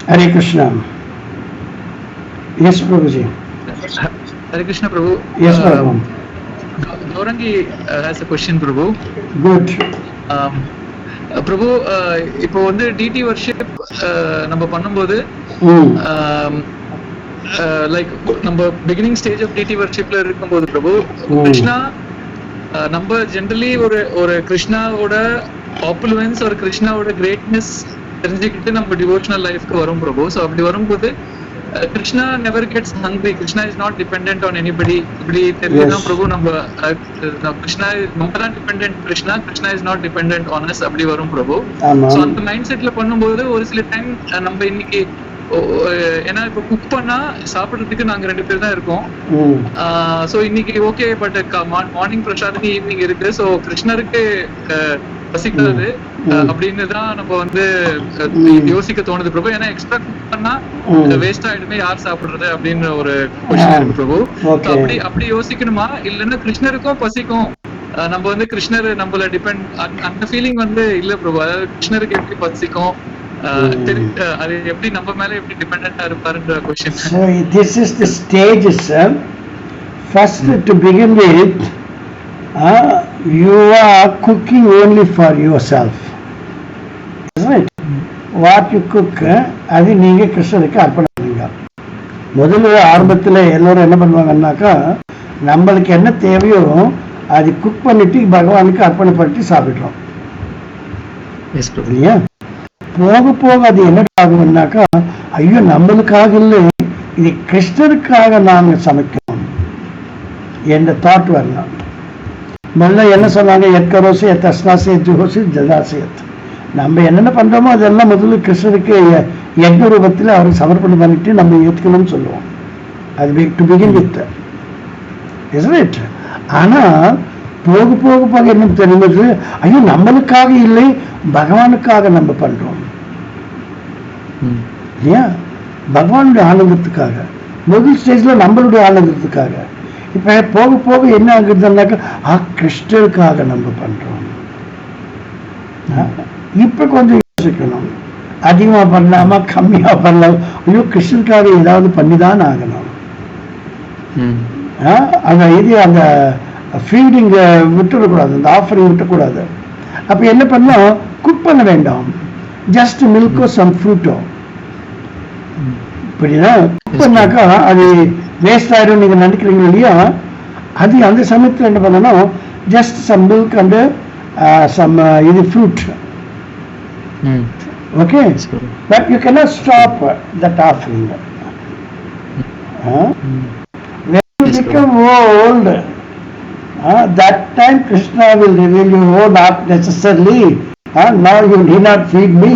Hare Krishna. Yes, Prabhuji. Hare Krishna, Prabhu. Yes, Prabhu. Gaurangi has a question, Prabhu. Good. Prabhu, இப்போ வந்து DD worship நம்ம பண்ணும்போது like நம்ம beginning stage of DD வர்ஷிப்ல இருக்கும்போது பிரபு கிருஷ்ணா நம்ம generally ஒரு கிருஷ்ணாவோட ஆப்புலுவன்ஸ் ஒரு கிருஷ்ணாவோட கிரேட்னஸ் தெரிஞ்சுக்கிட்டு நம்ம டிவோஷனல் லைஃப்க்கு வரும் பிரபு. ஸோ அப்படி வரும்போது Krishna never gets hungry, Krishna is not dependent on anybody. இப்படி தெரிஞ்சுதான் பிரபு நம்ம கிருஷ்ணா நம்ம தான் dependent, Krishna is not dependent on us அப்படி வரும் பிரபு. ஸோ அந்த மைண்ட் செட்ல பண்ணும்போது ஒரு சில டைம் நம்ம இன்னைக்கு ஏன்னா இப்ப குக் பண்ணா சாப்பிடுறதுக்கு நாங்க 2 பேர் தான் இருக்கோம். சோ இன்னைக்கு ஓகே, பட் மார்னிங் பிரசாதம் ஈவினிங் இருக்கு. சோ கிருஷ்ணருக்கு பசிக்காது அப்படின்னு தான் நம்ம வந்து யோசிக்க தோணுது பிரபு. ஏன்னா எக்ஸ்ட்ரா குக் பண்ணா வேஸ்ட் ஆயிடுமே, யார் சாப்பிடுறது அப்படின்னு ஒரு கொஸ்டின் இருக்கு பிரபு. அப்படி யோசிக்கணுமா, இல்லைன்னா கிருஷ்ணருக்கும் பசிக்கும் நம்ம வந்து கிருஷ்ணர் நம்மள டிபெண்ட் அந்த ஃபீலிங் வந்து இல்ல பிரபு. அதாவது கிருஷ்ணருக்கு எப்படி பசிக்கும், அது எப்படி நம்ம மேல எப்படி டிபெண்டன்ட்டா இருப்பாருன்ற question. So this is the stage itself. First to begin with, you are cooking only for yourself, isn't it? What you cook அது நீங்க கிருஷ்ணருக்கு அர்ப்பணம் பண்ணுங்க. முதல்ல ஆரம்பத்தில் எல்லாரும் என்ன பண்ணுவாங்கன்னாக்கா, நம்மளுக்கு என்ன தேவையோ அது குக் பண்ணிட்டு பகவானுக்கு அர்ப்பணம் பண்ணிட்டு சாப்பிடுறோம் இல்லையா? போக போக அது என்ன ஆகும்னாக்கா, ஐயோ நம்மளுக்காக இல்லை, இது கிருஷ்ணருக்காக நாங்கள் சமைக்கணும் என்ற தாட் வரலாம். முதல்ல என்ன சொன்னாங்க, எத்கரோசி எத்தஸ்னாசி ஜுஹோசி ஜதாசியத். நம்ம என்னென்ன பண்றோமோ அதெல்லாம் முதல்ல கிருஷ்ணருக்கு யஜ்ஞ ரூபத்தில் அவருக்கு சமர்ப்பணம் பண்ணிட்டு நம்ம ஏற்றுக்கணும்னு சொல்லுவோம். அது to begin with, isn't it? ஆனா போக போக போக என்ன தெரியுது, ஐயோ நம்மளுக்காக இல்லை, பகவானுக்காக நம்ம பண்றோம் இல்லையா? பகவானுடைய ஆனந்தத்துக்காக, முதல் ஸ்டேஜ்ல நம்மளுடைய ஆனந்தத்துக்காக. இப்ப போக போக என்ன ஆகுதுன்னாக்கா, கிருஷ்ணருக்காக நம்ம பண்றோம். இப்ப கொஞ்சம் யோசிக்கணும், அதிகமா பண்ணலாமா கம்மியா பண்ணலாம். ஐயோ கிருஷ்ணருக்காக ஏதாவது பண்ணிதான் ஆகணும். அந்த இது அந்த ஃபீடிங் விட்டுடக்கூடாது, அந்த ஆஃபரிங் விட்டக்கூடாது. அப்ப என்ன பண்ணலாம், குக் பண்ண வேண்டாம், ஜஸ்ட் மில்கோ சம் ஃப்ரூட்டோ. இப்படின்னா குக் பண்ணாக்கா அது வேஸ்ட் ஆயிடும் நீங்க நினைக்கிறீங்க இல்லையா? அது அந்த சமயத்தில் என்ன பண்ணணும், just some milk and some இது fruit. Okay, but you cannot stop that offering. When you become old, that time Krishna will reveal you, oh, not necessarily, now you need not feed me,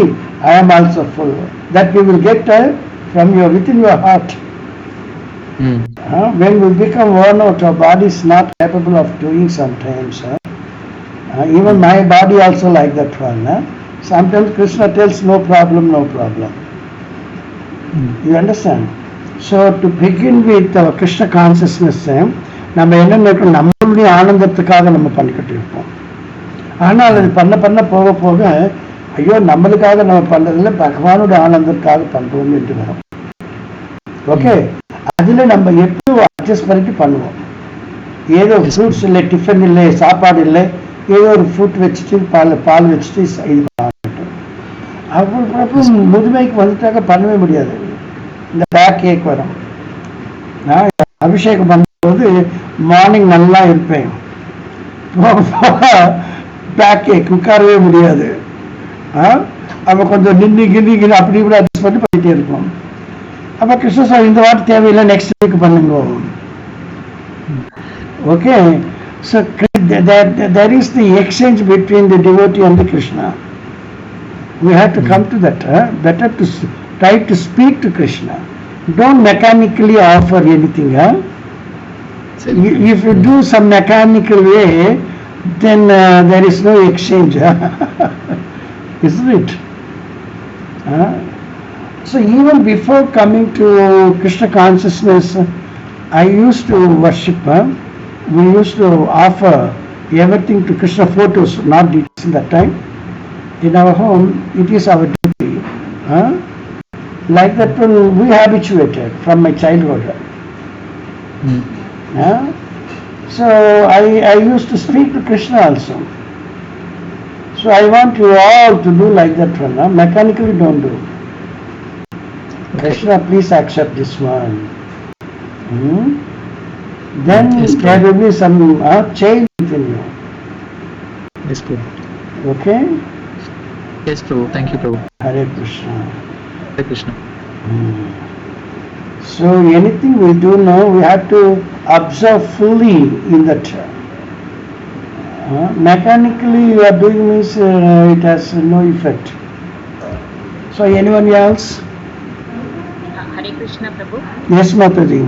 I am also full. That you will get from your within your heart. When we become worn out, our body is not capable of doing sometimes. Even my body also like that one. Sometimes Krishna tells no problem, no problem. You understand? So to begin with our Krishna consciousness, நம்ம என்ன நினைக்கிறோம், நம்மளுடைய ஆனந்தத்துக்காக நம்ம பண்ணிக்கிட்டு இருப்போம். ஆனால் அது பண்ண பண்ண போக போக, ஐயோ நம்மளுக்காக நம்ம பண்றதில்ல, பகவானுடைய ஆனந்தத்துக்காக பண்றோம் என்று வரும். ஓகே, அதுல நம்ம எப்போ அட்ஜஸ்ட் பண்ணிட்டு பண்ணுவோம். ஏதோ ஃப்ரூட்ஸ் இல்லை, டிஃபன் இல்லை, சாப்பாடு இல்லை, ஏதோ ஒரு ஃப்ரூட் வச்சுட்டு பால் வச்சுட்டு இது பண்ணிட்டோம். அப்புறம் முதுமைக்கு வந்துட்டாக்க பண்ணவே முடியாது, இந்த பேக் ஏக் வரும். நான் அபிஷேகம் பண்ணும்போது மார்னிங் நல்லா இருப்பேன், பேக் ஏக் உட்காரவே முடியாது. அப்போ கொஞ்சம் நின்று அப்படி இப்படி அட்ஜஸ்ட் பண்ணி பண்ணிட்டே இருக்கோம். அப்போ கிருஷ்ண சார் இந்த வாட்டி தேவையில்லை, நெக்ஸ்ட் வீக் பண்ணுங்க. Okay, so there is the exchange between the devotee and the Krishna. We have to come to that. Better to try to speak to Krishna. Don't mechanically offer anything. If you do some mechanical way, then there is no exchange. Isn't it? So even before coming to Krishna consciousness, I used to worship. We used to offer everything to Krishna, photos, not details in that time. In our home, it is our duty Like that one we habituated from my childhood. So I used to speak to Krishna also. So I want you all to do like that one. Mechanically don't do. Krishna, please accept this one. Then Yes, there will be some change within you. Yes, Prabhu. Okay? Yes, Prabhu. Thank you, Prabhu. Hare Krishna. Hare Krishna. So anything we do now, we have to observe fully in that. Mechanically you are doing means it has no effect. So anyone else? Hare Krishna Prabhu. Yes, Mataji.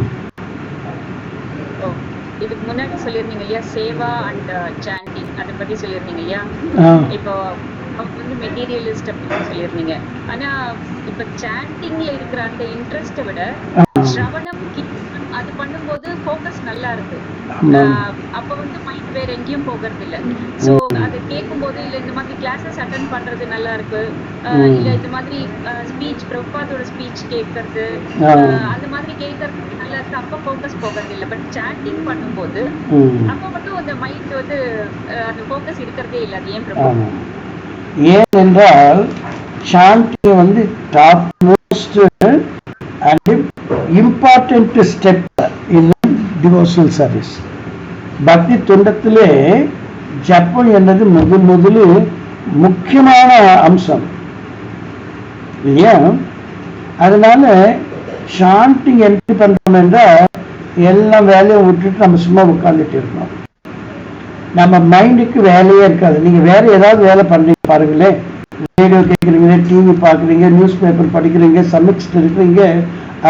இதுக்கு முன்னாடி சொல்லியிருந்தீங்க இல்லையா Seva and sanding அதை பத்தி சொல்லியிருந்தீங்க இல்லையா. இப்போ வந்து மெட்டீரியலிஸ்ட் அப்படின்னு சொல்லியிருந்தீங்க. ஆனா இப்ப சாண்டிங்ல இருக்கிற அந்த இன்ட்ரெஸ்ட்டை விட ஸ்ரவணம் அது பண்ணும்போது ஃபோக்கஸ் நல்லா இருக்கு. அப்ப வந்து மைண்ட் வேற எங்கேயும் போகிறது இல்லை. ஸோ அதை கேட்கும் போது இல்லை இந்த மாதிரி கிளாஸஸ் அட்டன் பண்றது நல்லா இருக்கு, இல்லை இந்த மாதிரி ஸ்பீச் பிரபாதோட ஸ்பீச் கேட்கறது அந்த மாதிரி கேட்கறது நல்லா இருக்கு. அப்ப ஃபோக்கஸ் போகிறது இல்லை. பட் சாண்டிங் பண்ணும்போது அப்ப மட்டும் அந்த மைண்ட் வந்து அந்த ஃபோக்கஸ் இருக்கிறதே இல்லை. அது ஏன் பிரபு? ஏனென்றால் சாந்தி வந்து top most and important step in devotional service. பக்தி தொண்டத்திலே ஜப்பம் என்னது முதல் முக்கியமான அம்சம் இல்லையா. அதனால சாந்தி எப்படி பண்றோம் என்றால் எல்லாம் வேலையை விட்டுட்டு நம்ம சும்மா உட்கார்ந்துட்டு இருக்கோம். நம்ம மைண்டுக்கு வேலையே இருக்காது. நீங்க வேற ஏதாவது வேலை பண்றீங்க பாருங்களேன், ரேடியோ கேட்குறீங்க, டிவி பார்க்குறீங்க, நியூஸ் பேப்பர் படிக்கிறீங்க, சமைச்சிட்டு இருக்கிறீங்க.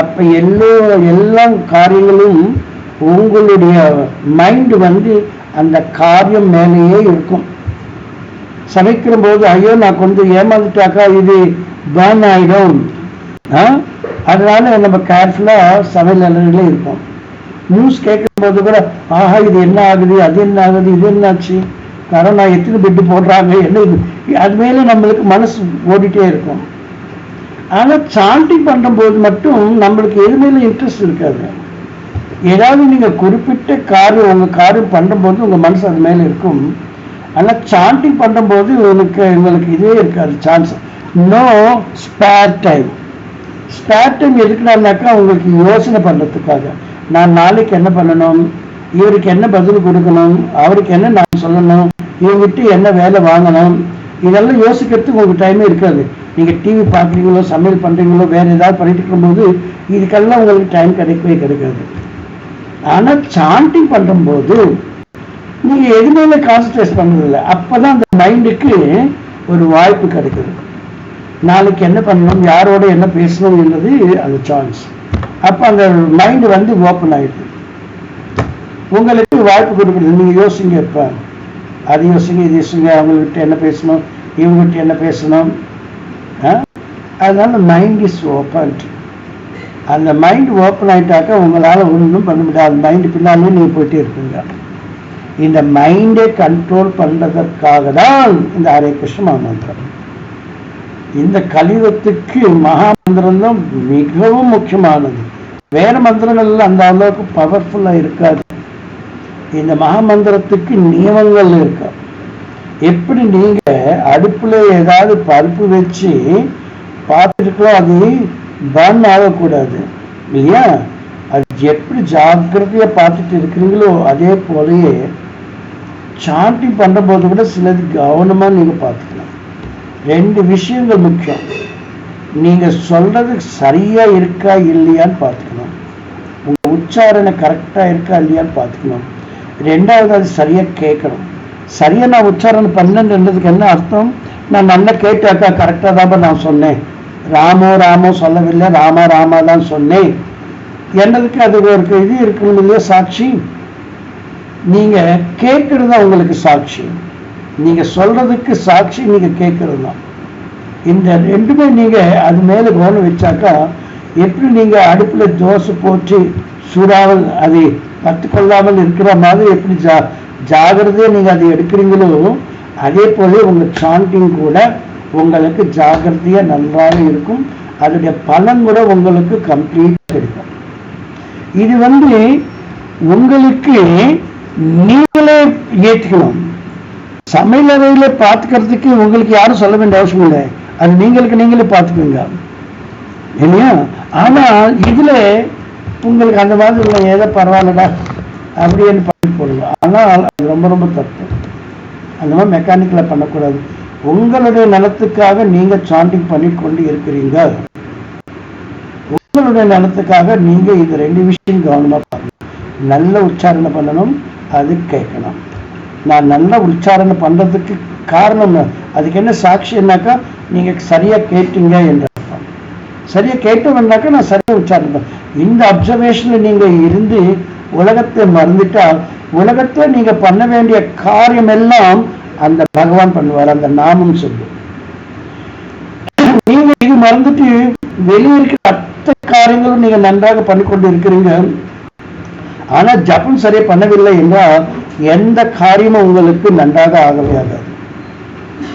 அப்ப எல்லா காரியங்களும் உங்களுடைய மைண்ட் வந்து அந்த காரியம் மேலேயே இருக்கும். சமைக்கிற போது ஐயோ நான் கொஞ்சம் ஏமாந்துட்டாக்கா இது பேன் ஆயிடும், அதனால நம்ம கேர்ஃபுல்லா சமையல் அறையிலே இருக்கும். நியூஸ் கேட்கும் போது கூட ஆஹா இது என்ன ஆகுது, அது என்ன ஆகுது, இது என்னாச்சு, கரோனா எத்தனை பெட்டு போடுறாங்க, என்ன இது, அது மேலே நம்மளுக்கு மனசு ஓடிட்டே இருக்கும். ஆனா சாண்டி பண்ணும்போது மட்டும் நம்மளுக்கு எது மேல இன்ட்ரெஸ்ட் இருக்காது. ஏதாவது நீங்க குறிப்பிட்ட காரியம் உங்க காரியம் பண்ணும்போது உங்க மனசு அது மேல இருக்கும். ஆனா சாண்டிங் பண்ணும்போது உங்களுக்கு இதே இருக்காது chance. No spare time. Spare time எதுக்குனாக்கா உங்களுக்கு யோசனை பண்றதுக்காக, நான் நாளைக்கு என்ன பண்ணணும், இவருக்கு என்ன பதில் கொடுக்கணும், அவருக்கு என்ன நான் சொல்லணும், இவங்கிட்ட என்ன வேலை வாங்கணும், இதெல்லாம் யோசிக்கிறதுக்கு உங்களுக்கு டைமே இருக்காது. நீங்க டிவி பார்க்குறீங்களோ, சமையல் பண்றீங்களோ, வேற ஏதாவது பண்ணிட்டு இருக்கும்போது இதுக்கெல்லாம் உங்களுக்கு டைம் கிடைக்கவே கிடைக்காது. ஆனா சாண்டிங் பண்ணும்போது நீங்க எதுவுமே கான்சன்ட்ரேட் பண்றதில்லை. அப்பதான் அந்த மைண்டுக்கு ஒரு வாய்ப்பு கிடைக்குது. நாளைக்கு என்ன பண்ணணும், யாரோட என்ன பேசணும் என்றது அந்த சான்ஸ். அப்ப அந்த மைண்ட் வந்து ஓப்பன் ஆயிடுது, உங்களுக்கு வாய்ப்பு கொடுக்குறது. நீங்க யோசிங்க, இப்ப அது யோசிங்க, இது யோசிங்க, அவங்ககிட்ட என்ன பேசணும், இவங்ககிட்ட என்ன பேசணும். அதனால மைண்ட் இஸ் ஓப்பன். அந்த மைண்ட் ஓப்பன் ஆயிட்டாக்கா உங்களால ஒன்றும் பண்ண முடியாது. மைண்ட் பின்னாலே நீங்க போயிட்டே இருப்பீங்க. இந்த மைண்டை கண்ட்ரோல் பண்றதற்காக தான் இந்த ஹரே கிருஷ்ண மகாமந்திரம். இந்த கலியுகத்துக்கு மகாமந்திரம் தான் மிகவும் முக்கியமானது. வேற மந்திரங்கள் அந்த அளவுக்கு பவர்ஃபுல்லா இருக்காது. இந்த மகாமந்திரத்துக்கு நியமங்கள் இருக்கு. எப்படி நீங்க அடுப்புல ஏதாவது பருப்பு வச்சு பார்த்துருக்கோம், அது பர்ன் ஆகக்கூடாது இல்லையா. அது எப்படி ஜாக்கிரதையா பார்த்துட்டு இருக்கிறீங்களோ அதே போலயே சாண்டி பண்ற போது கூட சிலது கவனமா நீங்க பார்த்துக்கலாம். ரெண்டு விஷயங்கள் முக்கியம். நீங்க சொல்றது சரியா இருக்கா இல்லையான்னு பார்த்துக்கணும். உங்க உச்சாரணை கரெக்டா இருக்கா இல்லையான்னு பார்த்துக்கணும். ரெண்டாவது அது சரியா கேட்கணும். சரியா நான் உச்சாரணை பண்ணன்றதுக்கு என்ன அர்த்தம், நான் நல்லா கேட்டாக்கா கரெக்டா தான் நான் சொன்னேன், ராமோ சொல்லவில்லை, ராமா தான் சொன்னேன் என்னதுக்கு அது ஒரு இது இருக்கணும் இல்லையா சாட்சி. நீங்க கேட்கறது தான் உங்களுக்கு சாட்சி. நீங்க சொல்றதுக்கு சாட்சி நீங்க கேட்கறது தான். இந்த ரெண்டுமே நீங்க அது மேல கவனம் வச்சாக்கா, எப்படி நீங்க அடுப்புல தோசை போட்டு சூடாமல் அதை கற்றுக்கொள்ளாமல் இருக்கிற மாதிரி எப்படி ஜாகிரதையா நீங்க அதை எடுக்கிறீங்களோ, அதே போல உங்க சாண்டிங் கூட உங்களுக்கு ஜாகிரதையா நன்றாக இருக்கும். அதோடைய பலன் கூட உங்களுக்கு கம்ப்ளீட் கிடைக்கும். இது உங்களுக்கு நீங்களே ஏற்றுக்கணும். சமையலறையில பார்த்துக்கிறதுக்கு உங்களுக்கு யாரும் சொல்ல வேண்டிய அவசியம் இல்லை, அது நீங்களே பார்த்துக்குங்க இல்லையா. ஆனா இதுல உங்களுக்கு அந்த மாதிரி இல்லை, ஏதோ பரவாயில்லடா அப்படின்னு பண்ணி போடுங்க. ஆனால் அது ரொம்ப ரொம்ப தப்பு. அந்த மாதிரி மெக்கானிக்கல பண்ணக்கூடாது. உங்களுடைய நலத்துக்காக நீங்க சாண்டிங் பண்ணி கொண்டு இருக்கிறீங்க. உங்களுடைய நலத்துக்காக நீங்க இது 2 விஷயம் கவனமா பண்ணணும். நல்ல உச்சாரணை பண்ணணும், அது கேட்கணும். நான் நல்ல உச்சாரணை பண்றதுக்கு காரணம் அதுக்கு என்ன சாட்சியம்னாக்கா நீங்க சரியா கேட்டீங்க என்ற அர்த்தம். சரியா கேட்டவன்னாக்கா நான் சரியா உச்சாரணை. இந்த அப்சர்வேஷன்ல நீங்க இருந்து உலகத்தை மறந்துட்டால் உலகத்தை நீங்க பண்ண வேண்டிய காரியம் எல்லாம் அந்த பகவான் பண்ணுவார், அந்த நாமம் சொல்லு. நீங்க இது மறந்துட்டு வெளியே இருக்கிற அத்தனை காரியங்களும் நீங்க நன்றாக பண்ணிக்கொண்டு இருக்கிறீங்க. ஆனா ஜபம் சரியா பண்ணவில்லை என்றால் எந்த காரியமும் உங்களுக்கு நன்றாக ஆகவே ஆகாது.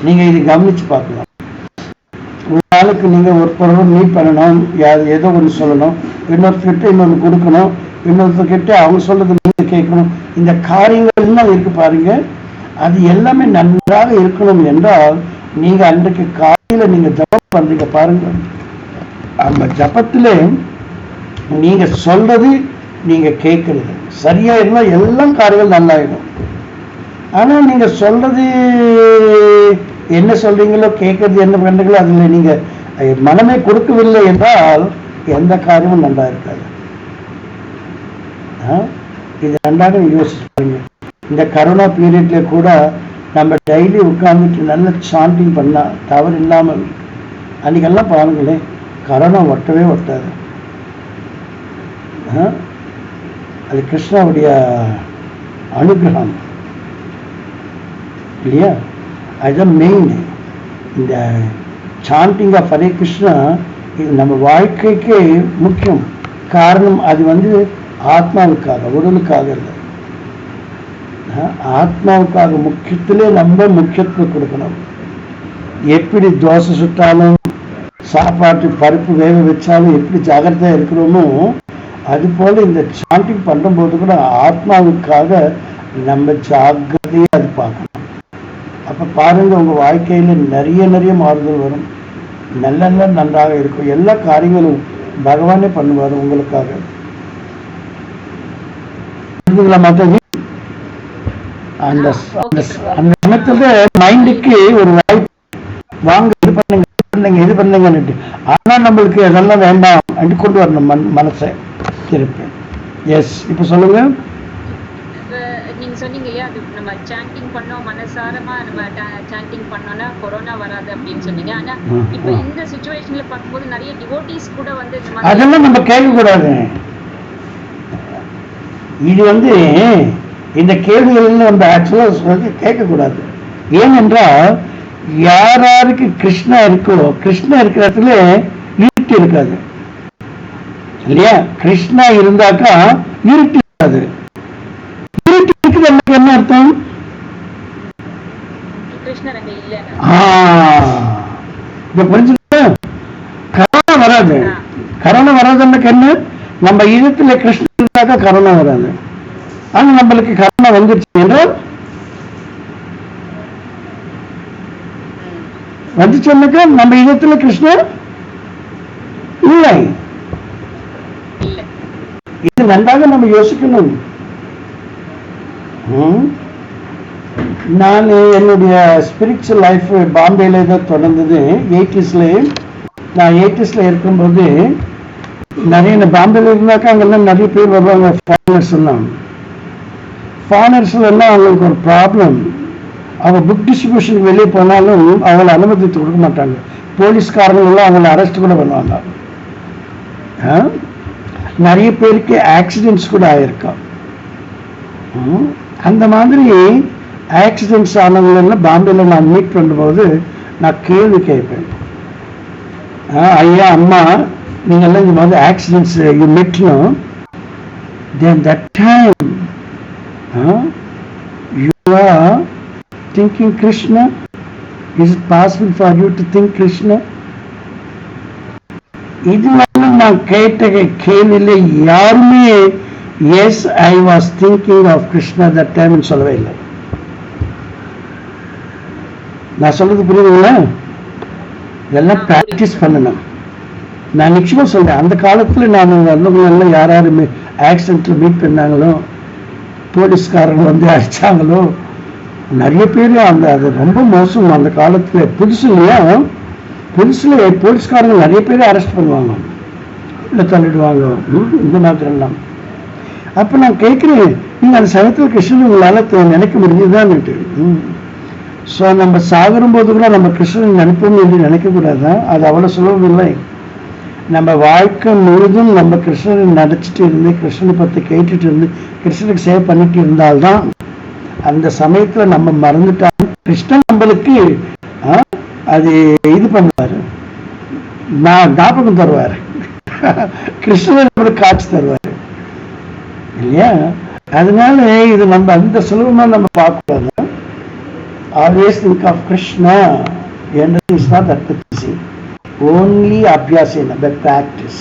நீங்க இது கவனிச்சு பார்க்கலாம். ஒரு நாளுக்கு நீங்க ஒருத்தர் மீட் பண்ணணும், ஏதோ ஒன்று சொல்லணும், இன்னொருத்தர்கிட்ட இன்னொன்று கொடுக்கணும், இன்னொருத்தர்கிட்ட அவங்க சொல்றது நீங்க கேட்கணும். இந்த காரியங்கள் எல்லாம் இருக்கு பாருங்க, அது எல்லாமே நன்றாக இருக்கணும் என்றால் நீங்க அன்றைக்கு காலையில நீங்க ஜபம் பண்றீங்க பாருங்க, அந்த ஜபத்துல நீங்க சொல்றது நீங்க கேட்கறது சரியா இருந்தா எல்லாம் காரியங்கள் நல்லாயிடும். ஆனா நீங்க சொல்றது என்ன சொல்றீங்களோ கேட்கறது என்ன பண்றீங்களோ அதுல நீங்க மனமே கொடுக்கவில்லை என்றால் எந்த காரியமும் நல்லா இருக்காது. இது நன்றாக யோசிச்சு. இந்த கரோனா பீரியட்ல கூட நம்ம டெய்லி உட்கார்ந்துட்டு நல்ல சாண்டிங் பண்ணா தவறு இல்லாமல் அன்னைக்கெல்லாம் பாருங்களேன், கரோனா ஒட்டவே ஒட்டாது. அது கிருஷ்ணாவுடைய அனுகிரகம் இல்லையா, அதுதான் மெயின். இந்த சாண்டிங் ஆஃப் ஹரே கிருஷ்ணா இது நம்ம வாழ்க்கைக்கு முக்கியம். காரணம் அது ஆத்மாவுக்காக, உடலுக்காக இல்லை, ஆத்மாவுக்காக முக்கியத்திலே நம்ம முக்கியத்துவம் கொடுக்கணும். எப்படி தோசை சுட்டாலும் சாப்பாட்டு பருப்பு வேக வச்சாலும் எப்படி ஜாகிரதையா இருக்கிறோமோ அது போல இந்த சாண்டிங் பண்ணும்போது கூட ஆத்மாவுக்காக நம்ம ஜாகிரதையா அது பார்க்கணும். அப்ப பாருங்க, உங்க வாழ்க்கையில நிறைய மாறுதல் வரும், நல்ல நன்றாக இருக்கும். எல்லா காரியங்களும் பகவானே பண்ணுவார் உங்களுக்காக. அந்த சமயத்துல மைண்டுக்கு ஒரு வாய்ப்பு, வாங்க இது பண்ணுங்க. ஆனா நம்மளுக்கு அதெல்லாம் வேண்டாம் அப்படி கொண்டு வரணும் மனசை திருப்பி. எஸ், இப்ப சொல்லுங்க. நீங்க சொன்னீங்க இல்லையா, அது நம்ம சாண்டிங் பண்ணோம், மனசாரமா நம்ம சாண்டிங் பண்ணோம்னா கொரோனா வராது அப்படின்னு சொன்னீங்க. ஆனா இப்ப இந்த சிச்சுவேஷன்ல பார்க்கும்போது நிறைய டிவோட்டீஸ் கூட அதெல்லாம் நம்ம கேட்க கூடாது. இது இந்த கேள்விகள் நம்ம ஆக்சுவலா கேட்க கூடாது. ஏனென்றால் யாருக்கு கிருஷ்ணா இருக்கோ, கிருஷ்ணா இருக்கிற இடத்துல இருட்டு இருக்காது இல்லையா. கிருஷ்ணா இருந்தாக்கா இருட்டு இருக்காது. இருட்டு இருக்குது என்ன அர்த்தம்? புரிஞ்சுக்க. கரோனா வராது. கரோனா வராதுன்னு என்ன, நம்ம இதயத்துல கிருஷ்ணன் இருந்தாக்கா கரோனா வராது. ஆனா நம்மளுக்கு கரோனா வந்துருச்சு என்றால் வந்துச்சுன்னாக்கா நம்ம இதயத்துல கிருஷ்ணன் இல்லை. இது நன்றாக நம்ம யோசிக்கணும். நான் என்னுடைய ஸ்பிரிச்சுவல் லைஃப் பாம்பேல தான் தொடர்ந்தது. 80s. நான் 80s இருக்கும்போது நிறைய பாம்பேல இருந்தாக்கா அங்கெல்லாம் நிறைய பேர் வருவாங்க, ஃபாரினர்ஸ் எல்லாம். ஃபாரினர்ஸ்ல எல்லாம் அவங்களுக்கு ஒரு ப்ராப்ளம். அவங்க புக் டிஸ்ட்ரிபியூஷனுக்கு வெளியே போனாலும் அவங்களை அனுமதித்து கொடுக்க மாட்டாங்க. போலீஸ்காரங்க எல்லாம் அவங்களை அரெஸ்ட் கூட பண்ணுவாங்க. நிறைய பேருக்கு ஆக்சிடென்ட்ஸ் கூட ஆயிருக்கும். அந்த மாதிரி ஆக்சிடென்ட்ஸ் ஆனவங்கள பாம்பேல நான் மீட் பண்ணும்போது நான் கேள்வி கேட்பேன். ஐயா, அம்மா, நீங்கெல்லாம் இந்த மாதிரி ஆக்சிடென்ட்ஸ் யூ மெட்னோம், then that time you are thinking Krishna. Is it possible for you to think Krishna? இதுவரை நான் கேட்ட கேள்வியில யாருமே as I was thinking of Krishna that time சொல்லவே இல்லை. நான் சொல்றது புரியுதுங்களா? இதெல்லாம் பிராக்டிஸ் பண்ணணும். நான் நிச்சயமா சொல்றேன், அந்த காலத்துல நான் வந்தவங்களெல்லாம் யாராருமே ஆக்சிடென்ட்ல மீட் பண்ணாங்களோ, போலீஸ்காரங்க வந்து அடிச்சாங்களோ, நிறைய பேர் அந்த அது ரொம்ப மோசம். அந்த காலத்துல புதுசுலையா புதுசுல போலீஸ்காரங்க நிறைய பேர் அரெஸ்ட் பண்ணுவாங்க, இல்லை தள்ளிடுவாங்க, இந்த மாதிரி எல்லாம். அப்ப நான் கேட்கிறேன், நீங்க அந்த சமயத்தில் கிருஷ்ணன் உங்களால நினைக்க முடிஞ்சுதான்னுட்டு. ஸோ நம்ம சாகரும் போது கூட நம்ம கிருஷ்ணன் நினைப்போம் என்று நினைக்க கூடாதான். அது அவ்வளவு சுலபம் இல்லை. நம்ம வாழ்க்கை முழுதும் நம்ம கிருஷ்ணனை நினைச்சிட்டு இருந்து, கிருஷ்ணனை பத்தி கேட்டுட்டு இருந்து, கிருஷ்ணனுக்கு சேவை பண்ணிட்டு இருந்தால்தான் அந்த சமயத்துல நம்ம மறந்துட்டாலும் கிருஷ்ணன் நம்மளுக்கு அது இது பண்ணுவாரு, ஞாபகம் தருவாரு. கிருஷ்ணன் நம்மளுக்கு காட்சி தருவாரு இல்லையா? அதனால இது நம்ம அந்த சுலபமா நம்ம பார்க்கக்கூடாது. ஆல்வேஸ் திங்க் ஆஃப் கிருஷ்ணா என்றது is not that easy. only abhyasena, by practice.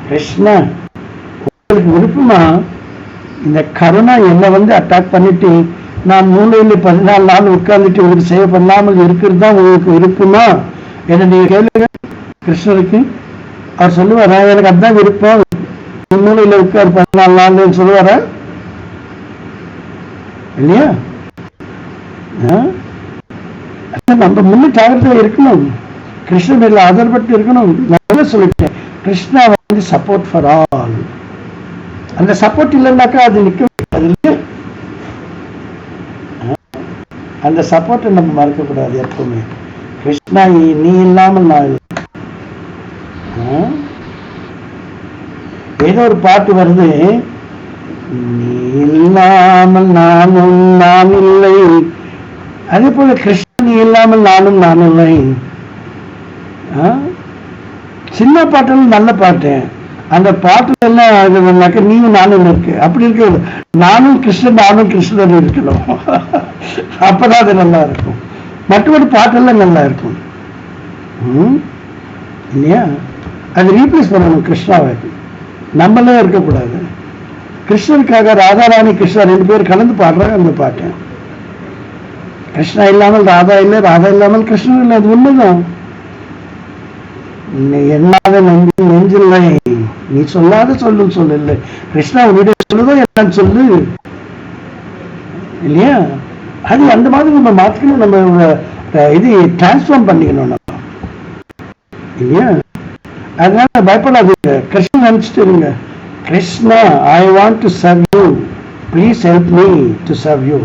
Krishna உங்களுக்கு விருப்பமா இந்த கருணா என்ன வந்து அட்டாக் பண்ணிட்டு நான் மூலையில 14 நாள் உட்கார்ந்துட்டு உங்களுக்கு சேவை பண்ணாமல் இருக்கிறது தான் உங்களுக்கு விருப்பமா என்ன நீங்க கேளுங்க கிருஷ்ணருக்கு. அவர் சொல்லுவாரா எனக்கு அதுதான் விருப்பம், மூலையில உட்கார் 14 நாள் சொல்லுவாரா இல்லையா? நம்ம முன்ன ஜாகிரதையா இருக்கணும், கிருஷ்ண மேல ஆதரப்பட்டு இருக்கணும். நான் சொல்லிட்டேன், கிருஷ்ணா வந்து சப்போர்ட் ஃபார் ஆல். அந்த சப்போர்ட் இல்லைன்னாக்கா அது நிக்க முடியாது இல்லையா? அந்த சப்போர்ட்டை நம்ம மறக்க கூடாது எப்பவுமே. கிருஷ்ணா நீ இல்லாமல் நான் இல்லை. ஏதோ ஒரு பாட்டு வருது, நீ இல்லாமல் நானும் நான் இல்லை. அதே போல கிருஷ்ணன் நீ இல்லாமல் நானும் நான் இல்லை. சின்ன பாட்டெல்லாம் நல்ல பாட்டு, அந்த பாட்டுல எல்லாம் நீயும் நானும் இருக்கு. அப்படி இருக்க நானும் கிருஷ்ணன் நானும் கிருஷ்ணன் இருக்கணும், அப்பதான் அது நல்லா இருக்கும். மற்றொரு பாட்டெல்லாம் நல்லா இருக்கும் இல்லையா? அது ரீப்ளேஸ் பண்ணணும் கிருஷ்ணாவை, நம்மளே இருக்கக்கூடாது. கிருஷ்ணனுக்காக ராதாராணி கிருஷ்ணா 2 பேர் கலந்து பாடுறாங்க அந்த பாட்டு. கிருஷ்ணா இல்லாமல் ராதா இல்லை, ராதா இல்லாமல் கிருஷ்ணன் இல்லை. அது உண்மைதான். என்னாத நெஞ்சில்லை நீ சொல்லாத சொல்லும் சொல்லு. கிருஷ்ணா உன்னுடைய சொல்லுதோ என்னன்னு சொல்லு இல்லையா? அது அந்த மாதிரி நம்ம மாற்றிக்கணும், நம்ம இது டிரான்ஸ்ஃபார்ம் பண்ணிக்கணும் நம்ம இல்லையா? அதனால பயப்படாதீங்க, கிருஷ்ணன் நினைச்சிட்டு இருங்க. Krishna I want to serve you, please help me to serve you.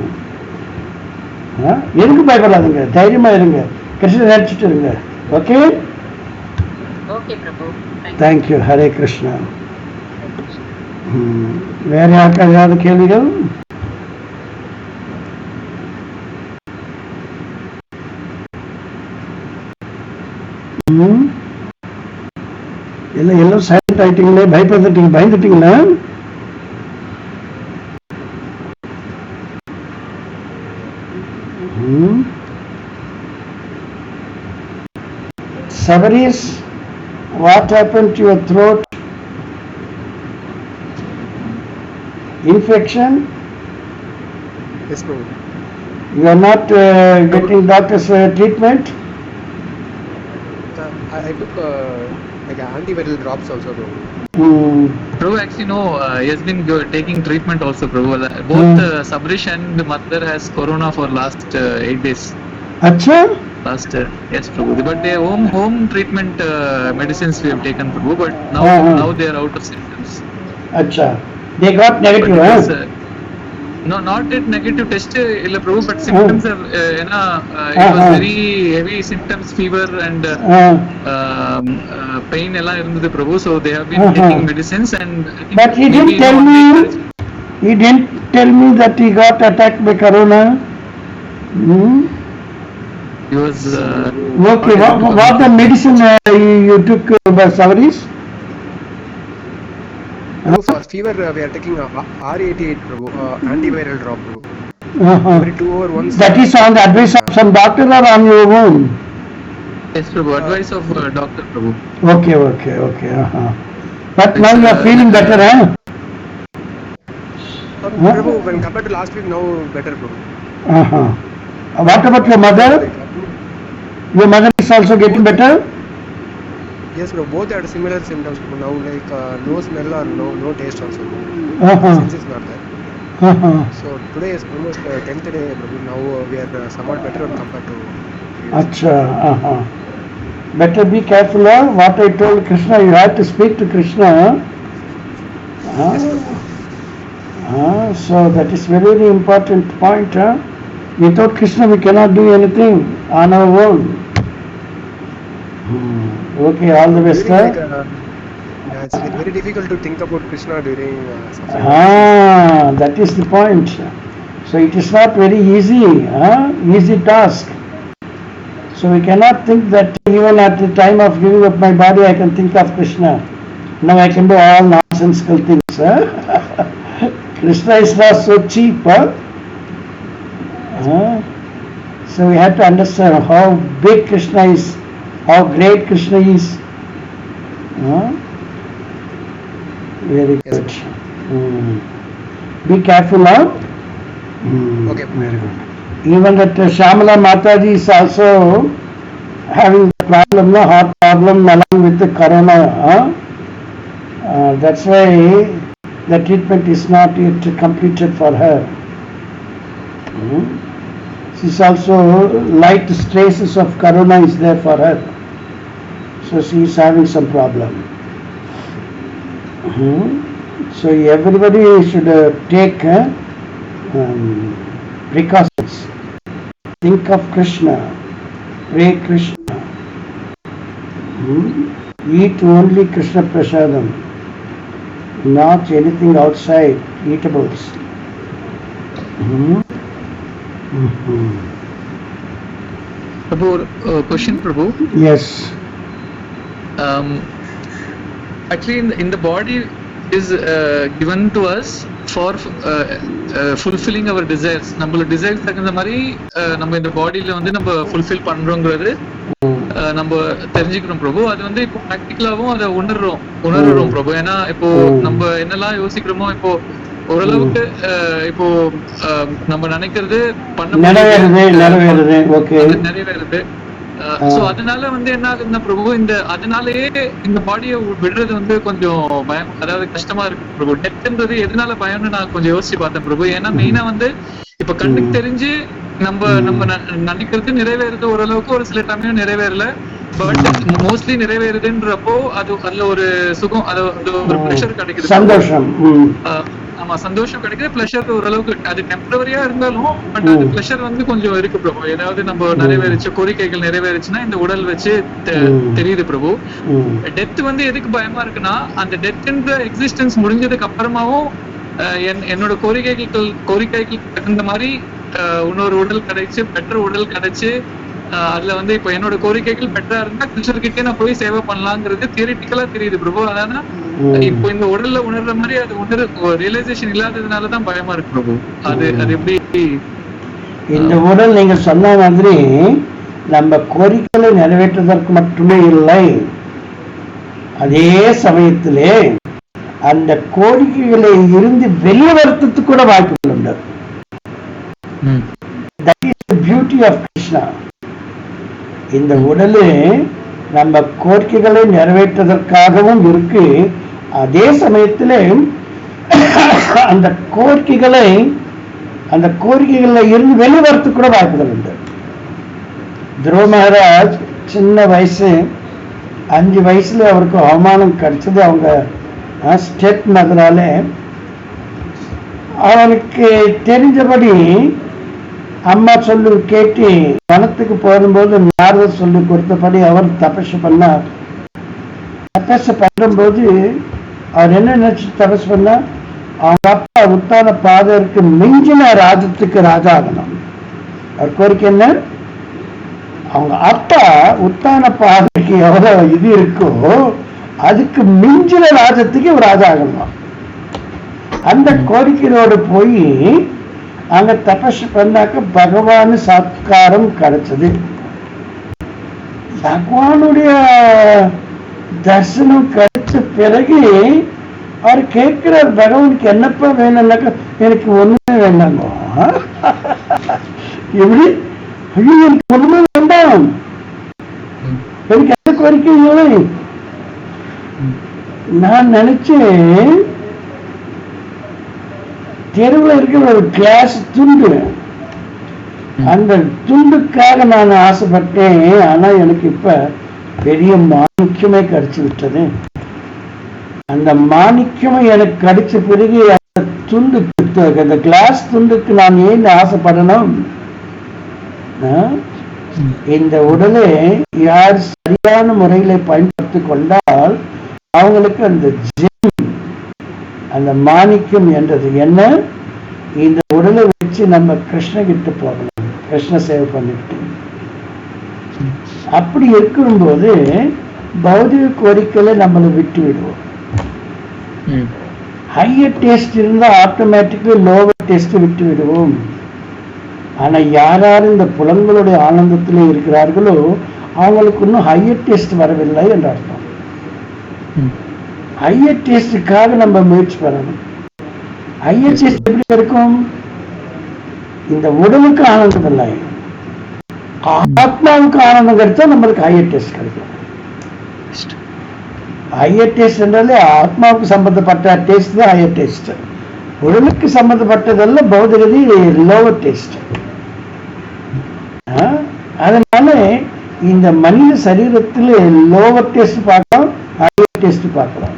எதுக்கு பயப்படாதுங்க, தைரியமா இருங்க, கிருஷ்ணன் நினைச்சிட்டு இருங்க. Okay thank you. ஹரே கிருஷ்ணா. வேற யாருக்கா ஏதாவது கேள்விகள்? எல்லாம் சைலண்ட் ஆயிட்டீங்களே, பயந்துட்டீங்களா? Sabaris, what happened to your throat? Infection? Yes, bro. You are not getting doctor's treatment? I took like antiviral drops also, bro. Prabhu, actually no, he has been taking treatment also, Prabhu. Both Sabrish and mother has corona for last 8 days. Acha? Last yes, Prabhu. But they home treatment medicines we have taken, Prabhu. But now they are out of symptoms. Acha. They got negative, huh? No, not that negative test, illa Prabhu, but symptoms are, it was very heavy symptoms, fever and pain ella irundhudu, Prabhu. So they have been taking medicines and. But he didn't tell me that he got attacked by corona. He was. Okay, what the medicine you took by Sabaris? For fever, we are taking R88, Prabhu, antiviral drop, Prabhu. Every 2 or once. That is on the advice of some doctor or on your own? Yes, Prabhu. Advice of doctor, Prabhu. Okay. But now you are feeling better, huh? Prabhu, when compared to last week, now better, Prabhu. What about your mother? Your mother is also getting better? Yes, Prabhu. Both had similar symptoms, Prabhu. Now, like no smell or no taste also. Sense is not there. So today is almost 10th day, Prabhu. Now we are somewhat better when compared to previous. Acha. Better be careful, huh? What I told Krishna, you have to speak to Krishna. Yes, Prabhu. So that is very, very important point. Without Krishna we cannot do anything on our own. Okay, all the best. During, it's very difficult to think about Krishna during suffering. That is the point. So it is not very easy, easy task. So we cannot think that even at the time of giving up my body I can think of Krishna. Now I can do all nonsensical things. Krishna is not so cheap. So we have to understand how big Krishna is, how great Krishna is. Very good. Be careful, huh? Okay. Very good. Even that Shamala Mataji is also having the problem, heart problem along with the corona. That's why the treatment is not yet completed for her. She's also light traces of corona is there for her. So she is having some problem. So everybody should take precautions. Think of Krishna. Pray Krishna. Eat only Krishna Prasadam. Not anything outside eatables. Prabhu, question, Prabhu. Yes. Actually, in the body is given to us for fulfilling our desires. நம்ம desires தகுந்த மாதிரி நம்ம இந்த பாடியில வந்து நம்ம fulfill பண்றோங்கிறது நம்ம தெரிஞ்சுக்கிறோம் பிரபு. அது வந்து இப்போ பிராக்டிகலாவும் அதை உணர்றோம் பிரபு. ஏன்னா இப்போ நம்ம என்னெல்லாம் யோசிக்கிறோமோ இப்போ ஓரளவுக்கு இப்போ நம்ம நினைக்கிறது பண்ண நிறைவேறுது. சோ அதனால வந்து என்ன ஆகுதுன்னா பிரபு, அதனாலயே இந்த பாடியை விடுறது வந்து கொஞ்சம் பயம், அதாவது கஷ்டமா இருக்கு பிரபு. டெத்ன்றது எதனால பயம்னு நான் கொஞ்சம் யோசிச்சு பார்த்தேன் பிரபு. ஏன்னா மெயினா வந்து இப்ப கண்ணுக்கு தெரிஞ்சு நம்ம நினைக்கிறது நிறைவேறது ஓரளவுக்கு, ஒரு சில சமயம் நிறைவேறல, பட் மோஸ்ட்லி நிறைவேறுதுன்றப்போ அதுல ஒரு சுகம், அது ஒரு ப்ரெஷர் கிடைக்குது, சந்தோஷம். ஆமா, சந்தோஷம் கிடைக்குது, பிளஷர் ஓரளவுக்கு. அது டெம்பரரியா இருந்தாலும் பட் அது பிளஷர் வந்து கொஞ்சம் இருக்கு பிரபு. ஏதாவது நம்ம நிறைவேறிச்ச கோரிக்கைகள் நிறைவேறிச்சுன்னா இந்த உடல் வச்சு தெரியுது பிரபு. டெத் வந்து எதுக்கு பயமா இருக்குன்னா, அந்த டெத்ன்ற எக்ஸிஸ்டன்ஸ் முடிஞ்சதுக்கு அப்புறமாவும் என்னோட கோரிக்கைகள் தகுந்த மாதிரி இன்னொரு உடல் கிடைச்சு, பெட்டர் உடல் கிடைச்சு, அதுல வந்து இப்ப என்னோட கோரிக்கைகள் பெட்டரா இருந்தா கிருஷ்ணர்கிட்டே நான் போய் சேவை பண்ணலாங்கிறது தியரிட்டிக்கலா தெரியுது பிரபு. அதான இப்போ இந்த உடல்ல உணர்ற மாதிரி அது ரியலைசேஷன் இல்லாததுனாலதான் பயமா இருக்கு பிரபு. அது எப்படி இந்த உடல் நீங்க சொன்ன மாதிரி நம்ம கோரிக்கைகளை நிறைவேற்றுவதற்கு மட்டுமே இல்லை, அதே சமயத்திலே அந்த கோரிக்கைகளை இருந்து வெளிவரத்துக்கு கூட வாய்ப்புகள் உண்டு. That is the beauty of Krishna. இந்த உடலு நம்ம கோரிக்கைகளை நிறைவேற்றுவதற்காகவும் இருக்கு, அதே சமயத்தில் அந்த கோரிக்கைகளை இருந்து வெளிவரத்துக்கு கூட வாய்ப்புகள் உண்டு. துருவ மகாராஜ் சின்ன வயசு, 5 வயசுல அவருக்கு அவமானம் கிடைச்சது அவங்க ஸ்டெப் மதரால. அவனுக்கு தெரிஞ்சபடி அம்மா சொல்லு கேட்டு வனத்துக்கு போகும்போது நாரதர் சொல்லி கொடுத்தபடி அவர் தபசு பண்ணார். தபசு பண்ணும்போது அவர் என்ன நினைச்சு தபசு பண்ணார், அவங்க அப்பா உத்தான பாதருக்கு மிஞ்சின ராஜ்யத்துக்கு ராஜா ஆகணும். அவர் கோரிக்கை என்ன, அவங்க அப்பா உத்தான பாதருக்கு எவ்வளவு இது இருக்கோ அதுக்கு மிஞ்சின ராஜ்யத்துக்கு ராஜா ஆகணும். அந்த கோரிக்கையோடு போய் அங்க தபசு பண்ணாக்க பகவான் சத்காரம் கிடைச்சது. பகவானுடைய தரிசனம் கிடைச்ச பிறகு அவர் கேட்கிறார், பகவானுக்கு என்னப்பா வேணும்னாக்கா, எனக்கு ஒண்ணுமே வேண்டாங்க. எப்படி? ஐயோ, எனக்கு ஒண்ணுமே வேண்டாம், எனக்கு எந்த கோரிக்கையும் இல்லை. நான் நினைச்சேன் தெருவில் இருக்கிற ஒரு கிளாஸ் துண்டு, அந்த துண்டுக்காக நான் ஆசைப்பட்டேன். ஆனா எனக்கு இப்ப பெரிய மாணிக்கமே கிடைச்சு விட்டது. அந்த மாணிக்கமே எனக்கு கிடைச்ச பிறகு அந்த துண்டுக்கு, அந்த கிளாஸ் துண்டுக்கு நான் ஏன் ஆசைப்படணும்? இந்த உடலை யார் சரியான முறையில பயன்படுத்தி கொண்டால் அவங்களுக்கு அந்த அந்த மாணிக்கம் என்றது என்ன, இந்த உடலை வச்சு நம்ம கிருஷ்ண கிட்ட போகணும், கிருஷ்ண சேவை பண்ணிட்டு. அப்படி இருக்கும்போது பௌதிக கோரிக்கையில நம்மளை விட்டு விடுவோம். ஹையர் டேஸ்ட் இருந்தா ஆட்டோமேட்டிக்கலி லோவர் டேஸ்ட் விட்டு விடுவோம். ஆனா யாராரும் இந்த புலன்களுடைய ஆனந்தத்திலே இருக்கிறார்களோ அவங்களுக்கு இன்னும் ஹையர் டேஸ்ட் வரவில்லை என்று அர்த்தம். ஹையர் டேஸ்டுக்காக நம்ம முயற்சி பண்ணணும். ஹையர் டேஸ்ட் எப்படி இருக்கும்? இந்த உடலுக்கு ஆனந்தம் இல்லை, ஆத்மாவுக்கு ஆனந்தம் கிடைச்சா நம்மளுக்கு ஹையர் டேஸ்ட் கிடைக்கும். ஹையர் டேஸ்ட் என்றாலே ஆத்மாவுக்கு சம்பந்தப்பட்ட டேஸ்ட் தான் ஹையர் டேஸ்ட். உடலுக்கு சம்பந்தப்பட்டதெல்லாம் பௌதிகதி லோவர் டேஸ்ட். அதனால இந்த மனித சரீரத்தில் லோவர் டேஸ்ட் பார்க்கலாம், ஹையர் டேஸ்ட் பார்க்கலாம்.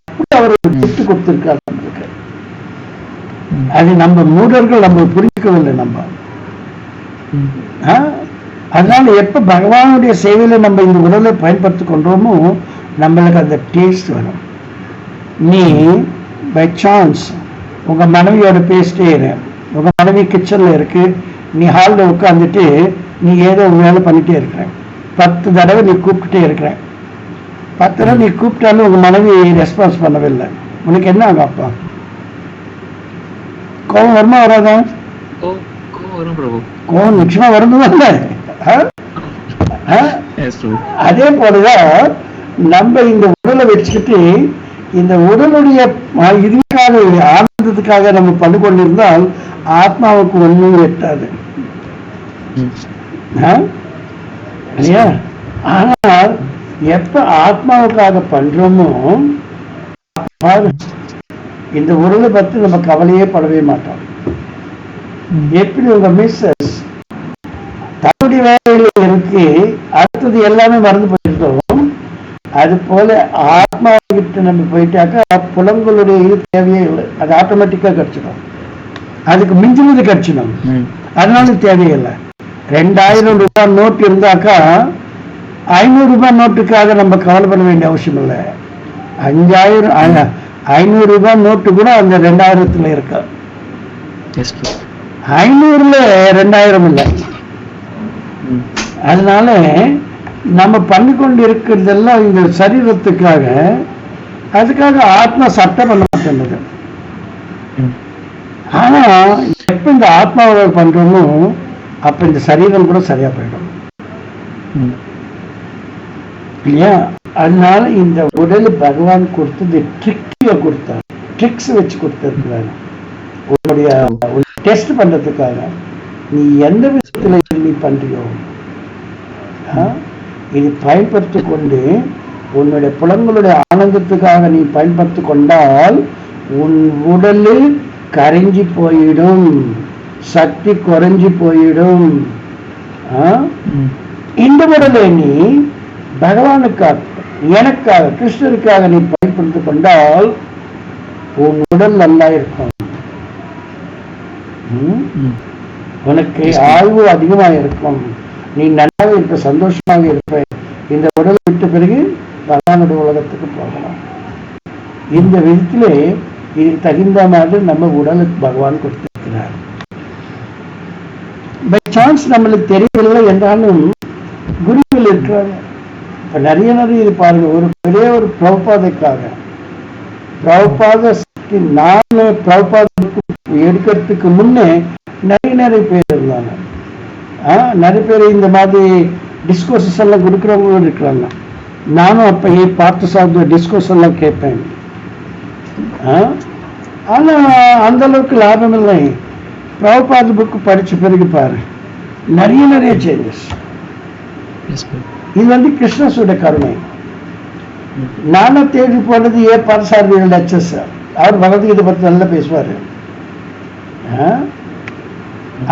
அப்படி அவர் விட்டு கொடுத்திருக்காரு நம்மளுக்கு. அது நம்ம மூடர்கள் நம்ம புரிஞ்சுக்கவில்லை. நம்ம அதனால எப்ப பகவானுடைய சேவையில நம்ம இந்த உடலை பயன்படுத்தி கொண்டோமோ நம்மளுக்கு அந்த டேஸ்ட் வரும். நீ பை சான்ஸ் உங்க மனைவியோட பேசிட்டே இரு, உங்க மனைவி கிச்சன்ல இருக்கு, நீ ஹாலில் உட்காந்துட்டு நீ ஏதோ வேலை பண்ணிட்டே இருக்கிற, 10 தடவை நீ கூப்பிட்டுட்டே இருக்கிற, 10 தடவை நீ கூப்பிட்டாலும் உங்க மனைவி ரெஸ்பான்ஸ் பண்ணவில்லை, உனக்கு என்ன ஆகும்? அப்பா கோவம் வருமா வராதா? கோவம் நிச்சயமா வருதுல்ல. அதே போலதான் நம்ம இந்த உடலை வச்சுக்கிட்டு இந்த உடலுடைய இதுக்காக ஆனந்தத்துக்காக நம்ம பண்ணி கொண்டிருந்தால் ஆத்மாவுக்கு ஒண்ணும் எட்டாது இல்லையா? ஆனால் எப்ப ஆத்மாவுக்காக பண்றோமோ இந்த உடலை பத்தி நம்ம கவலையே படவே மாட்டோம். எப்படி உங்க மிஸ்ஸஸ் தன்னுடைய வேலையில இருக்கு, அடுத்தது எல்லாமே மறந்து போயிருக்கோம். அது போல ஆத்மா கிட்ட நம்ம போயிட்டாக்கா புலங்களுடைய இது தேவையே இல்லை, அது ஆட்டோமேட்டிக்கா கிடைச்சிடும், அதுக்கு மிஞ்சினது கிடைச்சிடும். அதனால தேவையில்லை. 2000 ரூபாய் நோட்டு இருந்தாக்கா 500 ரூபாய் நோட்டுக்காக நம்ம கவலை பண்ண வேண்டிய அவசியம் இல்லை. 500 ரூபாய் நோட்டு கூட அந்த 2000 இருக்கு, 500ல 2000 இல்லை. அதனால நம்ம பண்ணி கொண்டு இருக்கிறதெல்லாம் இந்த சரீரத்துக்காக, அதுக்காக ஆத்மா சட்டம் பண்ண மாட்டேங்குது. ஆனா எப்ப இந்த ஆத்மாவை பண்றோமோ அப்ப இந்த சரீரம் கூட சரியா போயிடும் இல்லையா? அதனால இந்த உடல் பகவான் கொடுத்தது ட்ரிக்ஸ கொடுத்தார், ட்ரிக்ஸ் வச்சு கொடுத்திருக்கிறாரு உன்னுடைய டெஸ்ட் பண்றதுக்காக. நீ எந்த விதத்துல நீ பண்றியோ இது பயன்படுத்தி கொண்டு உன்னுடைய புலங்களுடைய ஆனந்தத்துக்காக நீ பயன்படுத்தி கொண்டால் உன் உடலில் கரைஞ்சி போயிடும், சக்தி குறைஞ்சி போயிடும். இந்த உடலை நீ பகவானுக்காக, எனக்காக, கிருஷ்ணருக்காக நீ பயன்படுத்தி கொண்டால் உன் உடல் நல்லா இருக்கும், உனக்கு ஆய்வு அதிகமாக இருக்கும், நீ நல்லாவே இருப்ப, சந்தோஷமாக இருப்ப. இந்த உடலை விட்ட பிறகு பகவானுடைய உலகத்துக்கு போகலாம். இந்த விதத்திலே இது தகுந்த மாதிரி நம்ம உடலுக்கு பகவான் கொடுத்திருக்கிறார். பை சான்ஸ் நம்மளுக்கு தெரியவில்லை என்றாலும் குருவில் இருக்கிறாங்க. இப்ப நிறைய இது பாருங்க, ஒரு பெரிய ஒரு பிரபுபாதைக்காக, நான் பிரபுபாதத்துக்கு எடுக்கிறதுக்கு முன்னே நிறைய பேர் இருந்தாங்க. நிறைய பேர் இந்த மாதிரி டிஸ்கோர்ஸஸ் எல்லாம் கொடுக்குறவங்களும் இருக்கிறாங்க. நானும் அப்போ பார்த்து சாப்பிட்ட டிஸ்கோர்ஸ் எல்லாம் கேட்பேன். ஆனால் அந்த அளவுக்கு லாபம் இல்லை. பிரபுபாத புக்கு படித்த பிறகு பாரு, நிறைய சேஞ்சஸ். இது வந்து கிருஷ்ணஸோட கருணை. நானும் தேடி போனது பாரசாரதியோட லெக்சர்ஸ். அவர் பகவத்கீதை பற்றி நல்லா பேசுவார்.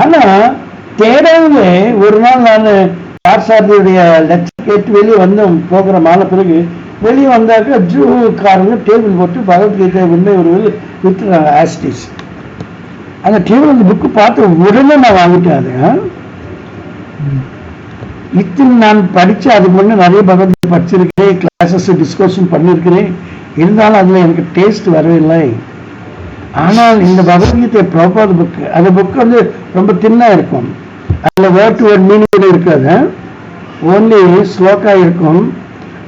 ஆனா தேடவே ஒரு நாள் நான் பாரசாரதியுடைய லெக்சர் கேட்டு வெளியே வந்தோம். ப்ரோக்ராம் ஆன பிறகு வெளியே வந்தாக்க ஜூக்காரங்க டேபிள் போட்டு பகவத்கீதை உண்மை ஒரு விட்டுறாங்க ஆஸ்டிஸ். அந்த டேபிள் அந்த புக்கு பார்த்து உடனே நான் வாங்கிட்டேன். அது இத்தனை நான் படித்து அதுக்கு முன்னே நிறைய பகவத்கீதை படிச்சிருக்கிறேன், கிளாஸஸ் டிஸ்கஷன் பண்ணியிருக்கிறேன். இருந்தாலும் அதில் எனக்கு டேஸ்ட் வரவில்லை. ஆனால் இந்த பகவத்கீதை பிரபுபாத புக்கு, அந்த புக்கு வந்து ரொம்ப தின்னாக இருக்கும். அதில் வேர்ட் டு வேர்ட் மீனிங் இருக்காது, ஓன்லி ஸ்லோகா இருக்கும்.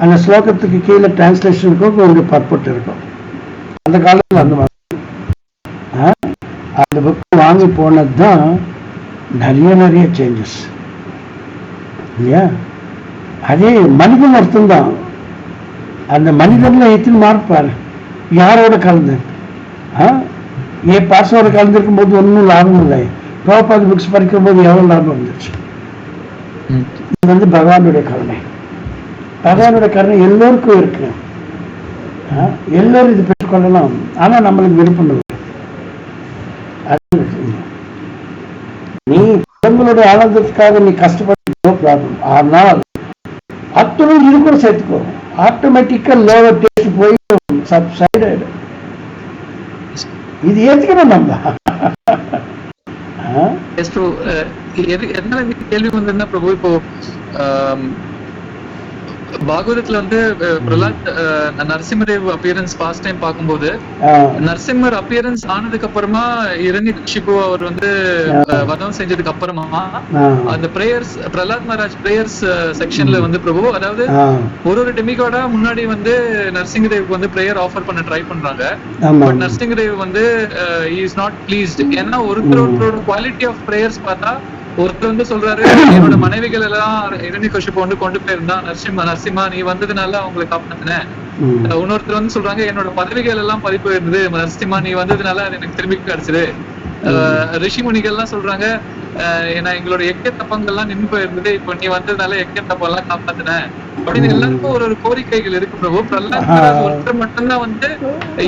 அந்த ஸ்லோகத்துக்கு கீழே டிரான்ஸ்லேஷன் இருக்கும், ஒரு பர்பட் இருக்கும். அந்த காலத்தில் அந்த மாதிரி அந்த புக்கு வாங்கி போனது தான் நிறைய சேஞ்சஸ் இல்லையா. அதே மனிதன் அர்த்தம் தான். அந்த மனிதன்ல எத்தனை மார்ப்பாரு, யாரோட கலந்து பாசோட கலந்துருக்கும் போது ஒன்றும் லாபம் இல்லை. பிரபுபாத புக்ஸ் படிக்கும் போது எவ்வளோ லாபம் வந்துருச்சு. இது வந்து பகவானுடைய கருணை. பகவானுடைய கருணை எல்லோருக்கும் இருக்கு. எல்லோரும் இது பெற்றுக்கொள்ளலாம். ஆனால் நம்மளுக்கு விருப்பம் இல்லை. நீ உங்களுடைய ஆனந்தத்துக்காக நீ கஷ்டப்பட்டு ப்ராப்ளம். ஆனால் அத்துடன் இது கூட சேர்த்துக்கோ, ஆட்டோமேட்டிக்கா லோவர் டேஸ்ட் போய் சப்சைடட். இது ஏத்துக்கணும் நம்ம. கேள்வி வந்து பிரபு, இப்போ பாகவதத்துல வந்து பிரலாத் நரசிம்மதேவ் அப்பியரன்ஸ் பாஸ்ட் டைம் பார்க்கும்போது, நரசிம்மர் அப்பியரன்ஸ் ஆனதுக்கு அப்புறமா இரண்யகசிபு அவர் வந்து வதம் செஞ்சதுக்கு அப்புறமா அந்த பிரேயர்ஸ், பிரலாத் மகாராஜ் பிரேயர்ஸ் செக்ஷன்ல வந்து பிரபு, அதாவது ஒரு டெமிகாடா முன்னாடி வந்து நரசிங்கதேவுக்கு வந்து பிரேயர் ஆஃபர் பண்ண ட்ரை பண்றாங்க. பட் நரசிங்கதேவ் வந்து இஸ் நாட் ப்ளீஸ்ட். ஏன்னா ஒருத்தரோட குவாலிட்டி ஆஃப் பிரேயர்ஸ் பார்த்தா, ஒருத்தர் வந்து சொல்றாரு, என்னோட மனைவிகள் எல்லாம் இரண்யகசிபு வந்து கொண்டு போயிருந்தா, நரசிம்மா நீ வந்ததுனால அவங்களை காப்பாத்தினேன். இன்னொருத்தர் வந்து சொல்றாங்க, என்னோட பதவிகள் எல்லாம் பறி போயிருந்தது, நரசிம்மா நீ வந்ததுனால அது எனக்கு திரும்பி கிடைச்சது. ரிஷி முனிகள் எல்லாம் சொல்றாங்க, ஏன்னா எங்களோட எக்க தப்பங்கள்லாம் நின்று போயிருந்தது, இப்ப நீ வந்ததுனால எக்க தப்பெல்லாம் காப்பாத்தினேன் அப்படின்னு எல்லாருக்கும் ஒரு கோரிக்கைகள் இருக்கு பிரபு. பிரலாத் மகாராஜ் ஒருத்தர் மட்டும்தான் வந்து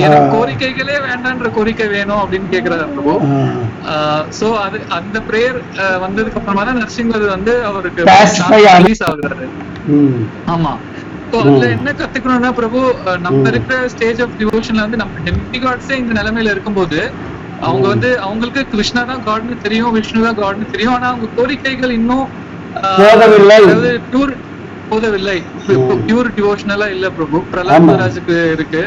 எனக்கு கோரிக்கைகளே வேண்டான்ற கோரிக்கை வேணும் அப்படின்னு கேக்குறாரு பிரபு. சோ அது அந்த பிரேயர் வந்ததுக்கு அப்புறமா தான் நரசிம்மர் வந்து அவருக்கு ரிலீஸ் ஆகுறாரு. ஆமா. அதுல என்ன கத்துக்கணும்னா பிரபு, நம்ம இருக்கிற ஸ்டேஜ் ஆஃப் டிவோஷன்ல வந்து நம்ம டெமிகாட்ஸே இந்த நிலைமையில இருக்கும்போது, அவங்க வந்து அவங்களுக்கு கிருஷ்ணா தான் காட்னு தெரியும், விஷ்ணு தான் காட்னு தெரியும். ஆனா அவங்க கோரிக்கைகள் இன்னும் அதாவது போதவில்லை, பியூர் டிவோஷனலா இல்ல பிரபு. பிரலாத் மகாராஜுக்கு இருக்கு.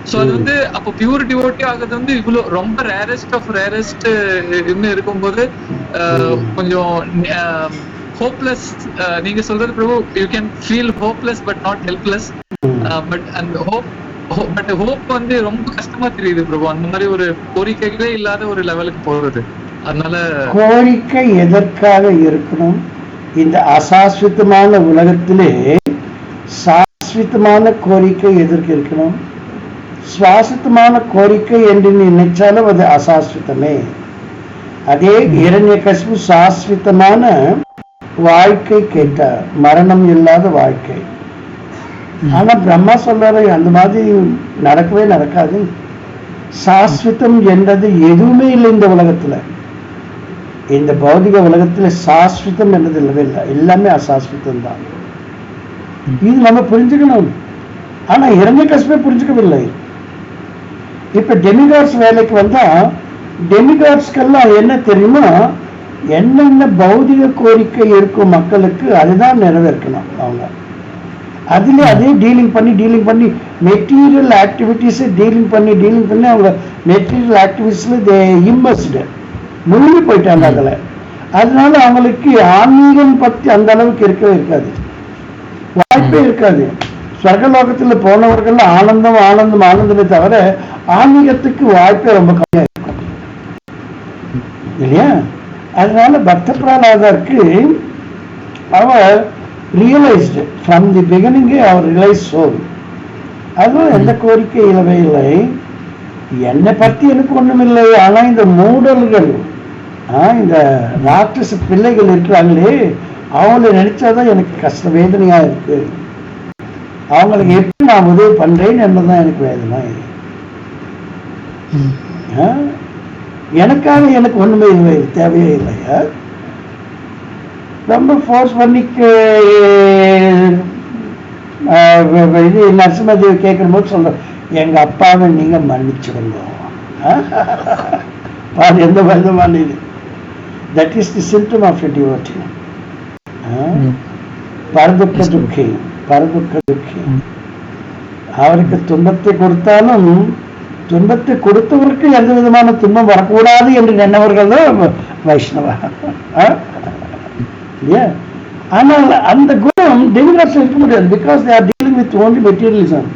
சோ அது வந்து அப்போ பியூர் டிவோட்டி ஆகுது வந்து இவ்வளவு ரொம்ப ரேரஸ்ட் ஆஃப் ரேரஸ்ட் இருக்கும்போது கொஞ்சம் ஹோப்லெஸ். நீங்க சொல்றது Prabhu, you can feel hopeless but not helpless. But அந்த ஹோப் வந்து ரொம்ப கஷ்டமா தெரியுது பிரபு. அந்த மாதிரி ஒரு கோரிக்கைகளே இல்லாத ஒரு லெவலுக்கு போறது. அதனால கோரிக்கை எதற்காக இருக்கணும்? இந்த அசாஸ்விதமான உலகத்திலே சாஸ்விதமான கோரிக்கை எதற்கு இருக்கணும்? சுவாசித்தமான கோரிக்கை என்று நினைச்சாலும் அது அசாஸ்விதமே. அதே இரண்யகசிபு சாஸ்விதமான வாழ்க்கை கேட்டார், மரணம் இல்லாத வாழ்க்கை. ஆனா பிரம்மா சொல்றாரு, அந்த மாதிரி நடக்கவே நடக்காது. சாஸ்விதம் என்றது எதுவுமே இல்லை இந்த உலகத்துல. இந்த பௌதிக உலகத்துல சாஸ்விதம் என்றது இல்லவே இல்லை, எல்லாமே அசாஸ்விதம் தான். இது நம்ம புரிஞ்சுக்கணும். ஆனா இரண்யகசிபே புரிஞ்சுக்கவில்லை. இப்ப டெமிகாட்ஸ் வேலைக்கு வந்தா, டெமிகாட்ஸ்க்கெல்லாம் என்ன தெரியுமா, என்னென்ன பௌதிக கோரிக்கை இருக்கும் மக்களுக்கு அதுதான் நிறைவேற்றணும். அவங்க அதுல அதே டீலிங் பண்ணி மெட்டீரியல் ஆக்டிவிட்டிஸை டீலிங் பண்ணி அவங்க மெட்டீரியல் ஆக்டிவிட்டிஸ்ல தே இன்வெஸ்ட் முழுகி போயிட்டாங்க அதுல. அதனால அவங்களுக்கு ஆன்மீகம் பத்தி அந்த அளவுக்கு இருக்கவே இருக்காது, வாய்ப்பே இருக்காது. ஸ்வர்கலோகத்துல போனவர்கள் ஆனந்தமே தவிர ஆன்மீகத்துக்கு வாய்ப்பே ரொம்ப கம்மியா இருக்கும் இல்லையா. அதனால பக்த பிரகலாதருக்கு அவர் realized from the beginning our realized soul. அதுவும் எந்த கோரிக்கை இல்லவே இல்லை. என்னை பற்றி எனக்கு ஒன்றும் இல்லை. ஆனா இந்த மூடல்கள் இந்த ராட்சச பிள்ளைகள் இருக்கிறாங்களே அவங்கள நினைச்சாதான் எனக்கு கஷ்ட வேதனையா இருக்கு. அவங்களுக்கு எப்படி நான் உதவி பண்றேன்னு என்னதான் எனக்கு வேதனை. எனக்காக எனக்கு ஒண்ணுமே இல்லை, தேவையே இல்லையா. ரொம்ப ஃபோர்ஸ் பண்ணிக்கு இது நரசிம்மதேவி கேட்கும் போது சொல்றேன், எங்க அப்பாவை நீங்க மன்னிச்சுடுங்க. பாரு எந்த விதமான இது. That is the symptom of a devotee. பரதுக்க துக்கி, பரதுக்க துக்கி. அவருக்கு துன்பத்தை கொடுத்தாலும் துன்பத்தை கொடுத்தவருக்கு எந்த விதமான துன்பம் வரக்கூடாது என்று நினைவர்கள் தான் வைஷ்ணவா. ஆனால் அந்த குணம் டெமிகாட்ஸ் இருக்க முடியாது. Because they are dealing with only materialism.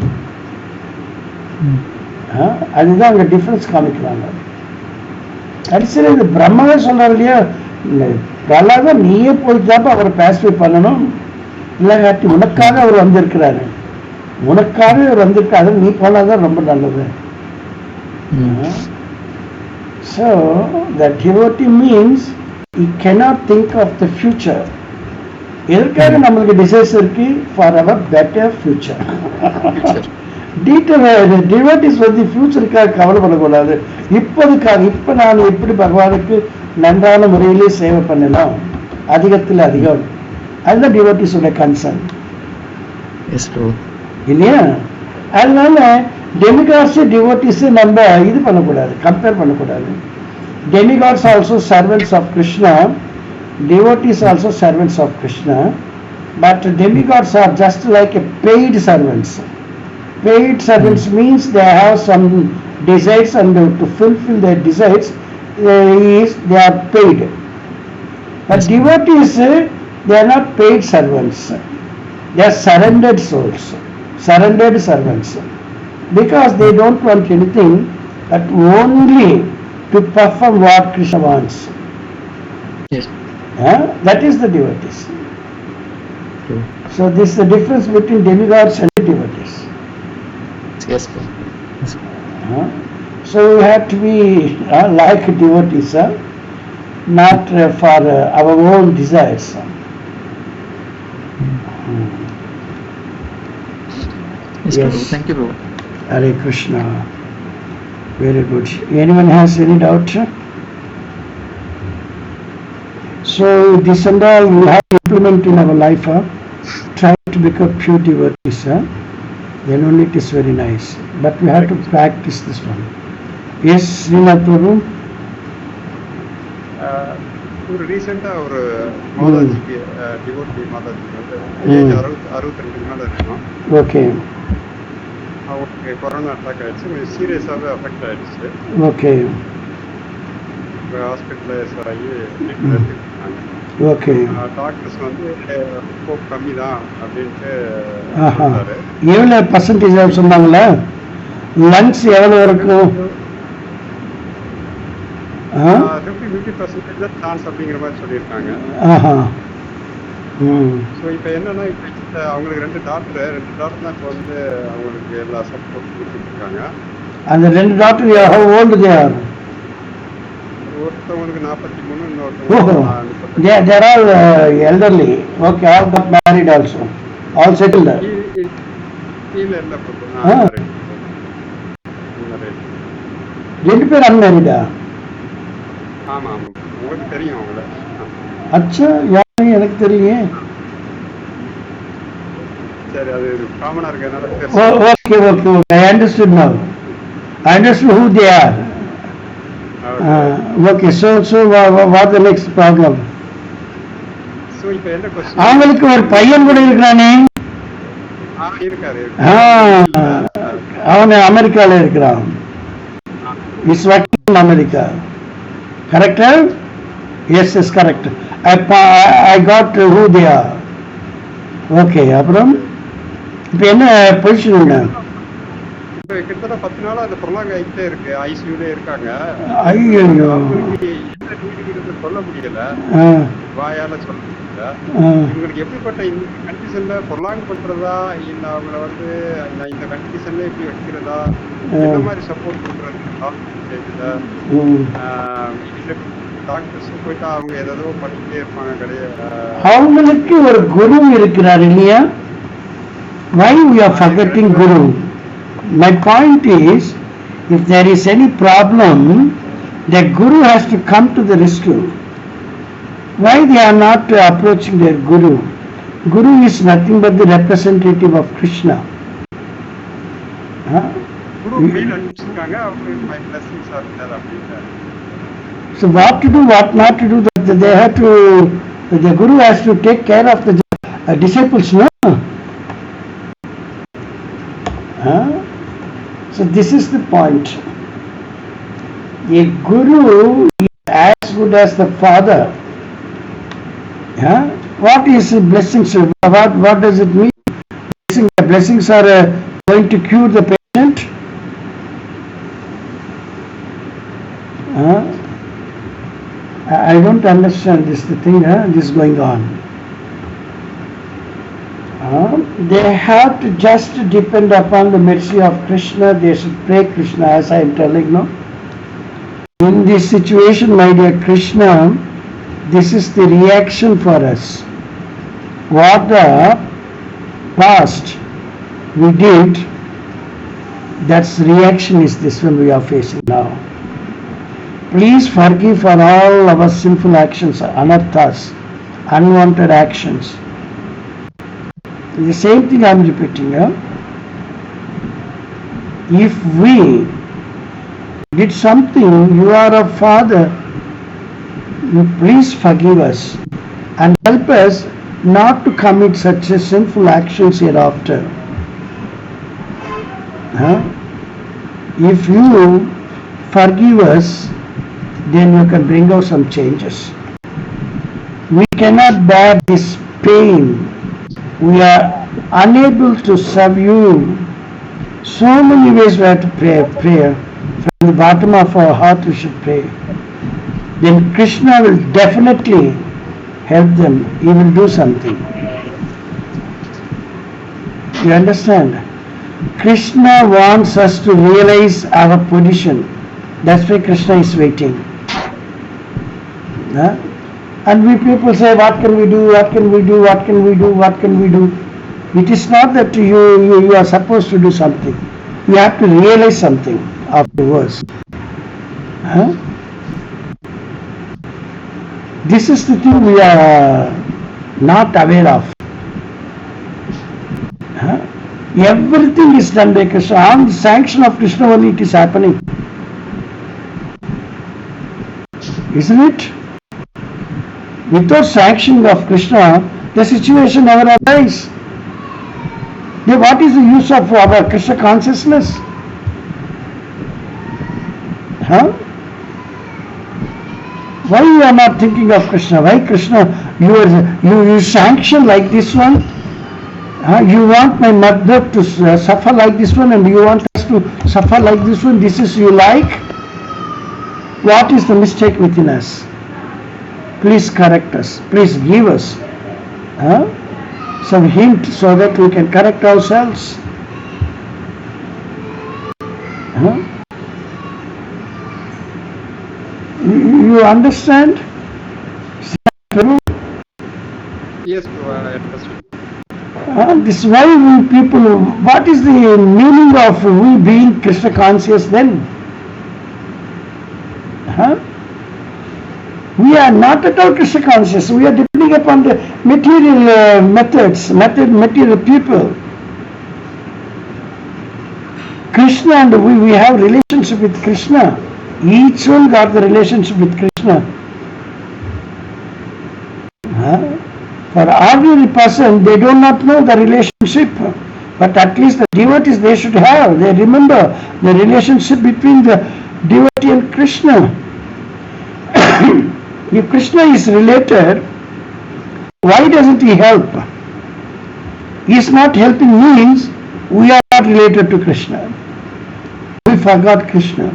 அதுதான் அங்க டிஃபரன்ஸ் காமிக்கிறாங்க. கடைசியில் இது பிரம்மவே சொல்றாரு இல்லையா, பிரலாத நீயே போயிட்டாப்ப அவரை பேசிஃபை பண்ணணும், இல்லாட்டி உனக்காக அவர் வந்திருக்கிறாரு, உனக்காக அவர் வந்திருக்காரு, நீ போனாதான் ரொம்ப நல்லது. So the devotee means he cannot think of the future. எதற்காக நம்மளுக்கு டிசைர்ஸ் இருக்கு? For our better future. Devotees வந்து ஃபியூச்சருக்காக கவலைப்படக்கூடாது. இப்போதுக்காக இப்ப நான் எப்படி பகவானுக்கு நன்றான முறையிலே சேவை பண்ணலாம், அதிகத்தில் அதிகம். அதுதான் டிவோட்டிஸோட கன்சர்ன் இல்லையா. அதனால டெமிகாட்ஸ் டிவோட்டிஸ் நம்ம இது பண்ணக்கூடாது, கம்பேர் பண்ணக்கூடாது. Demigods also servants of Krishna, devotees also servants of Krishna, but demigods are just like a paid servants. Paid servants means they have some desires, and to fulfill their desires they are paid. But devotees, they are not paid servants, they are surrendered souls, surrendered servants, because they don't want anything but only to perform what Krishna wants. Yes. That is the devotees. True. So this is the difference between demigods and devotees. Yes. So we have to be like devotees, not for our own desires. Yes. Yes. Thank you, Prabhu. Hare Krishna. Very good. Anyone has any doubt? So this and all we have to implement in our life. Try to become pure devotees. Then only it is very nice. But we have to practice this one. Yes, Srinath Prabhu. ஒரு ரீசெண்டா ஒரு மாதாஜிக்கு devotee மாதாஜிக்கு வந்து 62 மேல இருக்கணும். Okay. அவருக்கு corona attack ஆயிடுச்சு, கொஞ்சம் சீரியஸாகவே அஃபெக்ட் ஆயிடுச்சு. Okay. ஹாஸ்பிட்டலைஸ் ஆகி ட்ரீட்மெண்ட் எடுத்துக்கிட்டாங்க. Okay. டாக்டர்ஸ் வந்து ஹோப் கம்மி தான் அப்படின்ட்டு ஆஹா. சொன்னாரு. எவ்வளோ பர்சன்டேஜ் சொன்னாங்களா? லங்ஸ் எவ்வளோ இருக்கும்? 50% தான் சான்ஸ் அப்படிங்கிற மாதிரி சொல்லியிருக்காங்க. ஆஹா. ஸோ இப்போ என்னன்னா, இப்போ அவங்களுக்கு ரெண்டு டாக்டர் தான் இப்போ வந்து அவங்களுக்கு எல்லா சப்போர்ட் கொடுத்துட்டு இருக்காங்க. அந்த ரெண்டு doctor how old they are? ஒருத்தவங்களுக்கு 43, Oh, இன்னொருத்தவங்களுக்கு they are all elderly. Okay, all got married also. All settled. இல்லை ரெண்டு பேர் அன்மேரிடா? ஆமாம் ஆமாம், உங்களுக்கு தெரியும் அவங்கள. அச்சா, யாரும் எனக்கு தெரியலையே. சரி, அது காமனா இருக்கனால. Okay, I understood now. I understood who they are. Okay, so what the next problem? So இப்போ என்ன क्वेश्चन? அவங்களுக்கு ஒரு பையன் கூட இருக்கிறானே. இருக்காரு. அவன் அமெரிக்கால இருக்கிறான். Is working in America. Correct? Yes, correct. I got who they are. Okay, அப்புறம் இப்போ என்ன பொசிஷன் என்ன? கிட்டத்தட்ட 10 நாளா அந்த ப்ரொலாங் ஆகிட்டே இருக்கு, ஐசியூல இருக்காங்க. ஐயோ, சொல்ல முடியல, வாயால சொல்ல இவங்களுக்கு எப்படிப்பட்ட இந்த கண்டிஷன்ல பொருளாங்க பண்றதா இல்ல அவங்கள வந்து நான் இந்த கண்டிஷன்ல இப்படி வைக்கிறதா என்ன மாதிரி சப்போர்ட் பண்றது டாக்டர்ஸ் போயிட்டா அவங்க ஏதோ பண்ணிட்டே இருப்பாங்க கிடையாது. அவங்களுக்கு ஒரு குரு இருக்கிறார் இல்லையா? Why we are forgetting Guru? My point is, if there is any problem, the Guru has to come to the rescue. Why they are not approaching their Guru? Guru is nothing but the representative of Krishna. Guru mail அனுப்பிச்சிருக்காங்க, அவங்க my blessings are there அப்படின்றாரு. So what to do, what not to do, they have to, the Guru has to take care of the disciples, no? So this is the point. A Guru is as good as the father. What is blessings? What does it mean? Blessings are going to cure the patient? I don't understand this thing, this is going on. They have to just depend upon the mercy of Krishna. They should pray Krishna, as I am telling now. In this situation, my dear Krishna, this is the reaction for us. What the past we did, that's reaction is this one we are facing now. Please forgive for all our sinful actions, anarthas, unwanted actions. The same thing I am repeating. If we did something, you are a father, you please forgive us and help us not to commit such a sinful actions hereafter. If you forgive us, then you can bring out some changes. We cannot bear this pain. We are unable to serve you. So many ways we have to pray. From the bottom of our heart we should pray. Then Krishna will definitely help them. He will do something. You understand? Krishna wants us to realize our position. That's why Krishna is waiting. And we people say, what can we do, what can we do, what can we do, what can we do? It is not that you are supposed to do something. You have to realize something afterwards. This is the thing we are not aware of. Everything is done by Krishna. On the sanction of Krishna only it is happening. Isn't it? Without sanctioning of Krishna, the situation never arises. Then what is the use of our Krishna consciousness? Why you are not thinking of Krishna? Why Krishna? You sanction like this one? You want my mother to suffer like this one, and you want us to suffer like this one? This is you like? What is the mistake within us? Please correct us. Please give us some hint so that we can correct ourselves. You understand? Yes, I understand. This is why we people, what is the meaning of we being Krishna conscious then? We are not at all Krishna conscious. We are depending upon the material material people. Krishna and we have relationship with Krishna. Each one got the relationship with Krishna. For ordinary person, they do not know the relationship. But at least the devotees they should have. They remember the relationship between the devotee and Krishna. If Krishna is related, why doesn't he help? He is not helping means we are not related to Krishna. We forgot Krishna.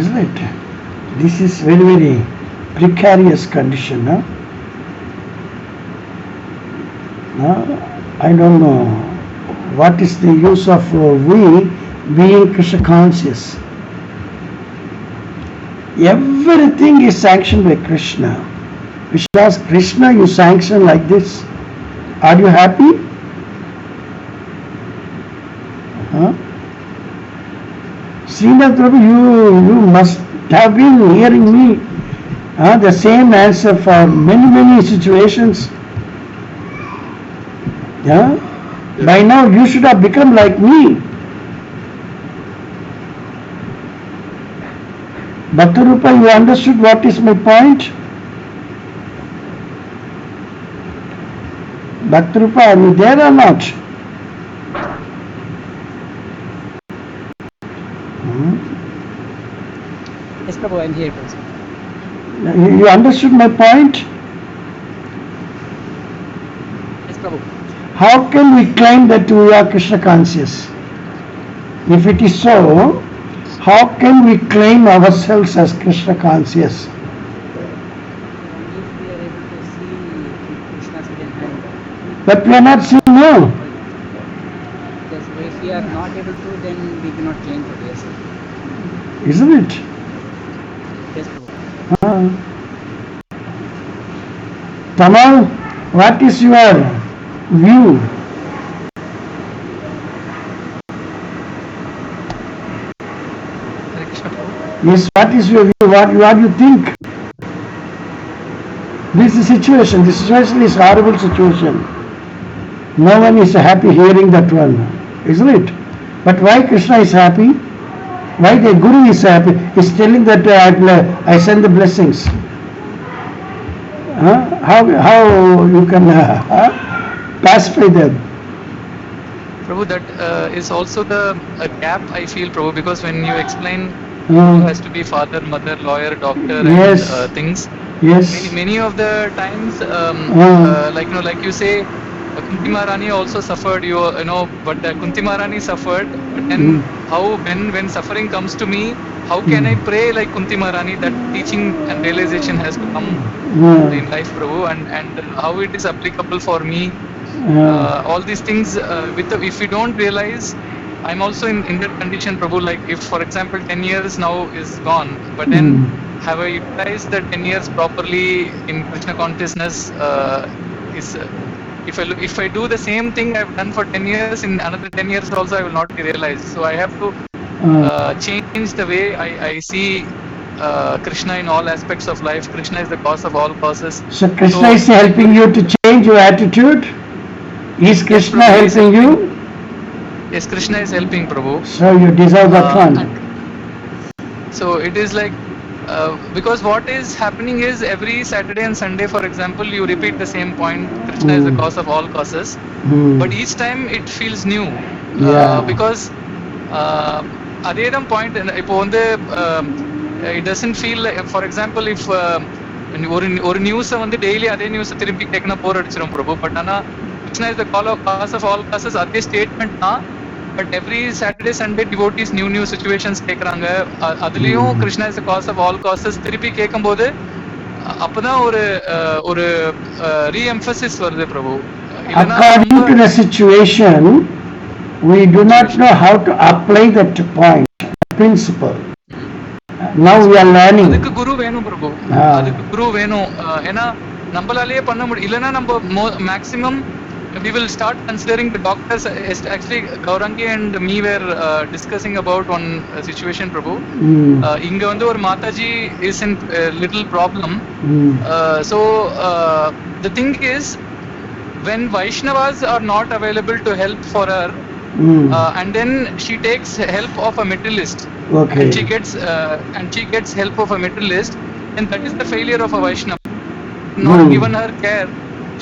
Isn't it? This is very, very precarious condition. I don't know what is the use of we being Krishna conscious. Everything is sanctioned by Krishna. We should ask Krishna, you sanction like this. Are you happy? Srinath Prabhu, you must have been hearing me the same answer for many, many situations. Yeah? By now you should have become like me. Bhaktarupa, you understood what is my point? Bhaktarupa, are you there or not? Yes, Prabhu, I'm here, Prabhu. You understood my point? Yes, Prabhu. How can we claim that we are Krishna conscious? If it is so, how can we claim ourselves as Krishna conscious? If we are able to see Krishna's hidden hand, But we are not seeing now. yes, but if we are not able to, then we cannot claim for yes. Isn't it? Yes, Prabhu. Tamal, what is your view? Hare Krishna, Prabhu. Yes, what is your view? What do you think? This is the situation. This situation is a horrible situation. No one is happy hearing that one, isn't it? But why Krishna is happy? Why the Guru is happy? He's telling that I send the blessings. How you can pacify them? Prabhu, that is also the gap I feel, Prabhu, because when you explain who Hmm. has to be father, mother, lawyer, doctor, Yes. and things, Yes. many of the times, like you say, Kunti Maharani also suffered. But Kunti Maharani suffered. But then, how when suffering comes to me, how can I pray like Kunti Maharani? That teaching and realization has to come in life, Prabhu, and how it is applicable for me. All these things, if we don't realize, I'm also in that condition, Prabhu. Like if, for example, 10 years now is gone, but then have I utilized the 10 years properly in Krishna consciousness? If I do the same thing I've done for 10 years, in another 10 years also I will not be realized. So I have to change the way I see Krishna in all aspects of life. Krishna is the cause of all causes. So Krishna is helping you to change your attitude? Is Krishna helping you? Yes, Krishna is helping, Prabhu. So you deserve that one. So it is like, because what is happening is every Saturday and Sunday, for example, you repeat the same point, Krishna is the cause of all causes, but each time it feels new. Because adedam point, it doesn't feel like, for example, if ஒரு நியூஸை வந்து daily அதே நியூஸை திருப்பி கேட்கனா போர் அடிச்சிடும் Prabhu. But ஆனால் Krishna is the cause of all causes அதே statement தான். But every Saturday Sunday devotees new situations கேட்குறாங்க. அதுலேயும் Krishna is the cause of all causes திருப்பி கேட்கும்போது அப்போதான் ஒரு ரீஎம்பசிஸ் வருது பிரபு. According to the situation, we do not know how to apply that point, principle. Now we are learning. அதுக்கு குரு வேணும் பிரபு, அதுக்கு குரு வேணும். ஏன்னா நம்மளாலேயே பண்ண முடியும். இல்லைன்னா நம்ம maximum we will start considering the doctors. Actually Gaurangi and me were discussing about one situation, Prabhu. இங்க வந்து ஒரு Mataji is in little problem. So the thing is, when Vaishnavas are not available to help for her, and then she takes help of a materialist, and she gets help of a materialist, and that is the failure of a Vaishnava. Not given her care.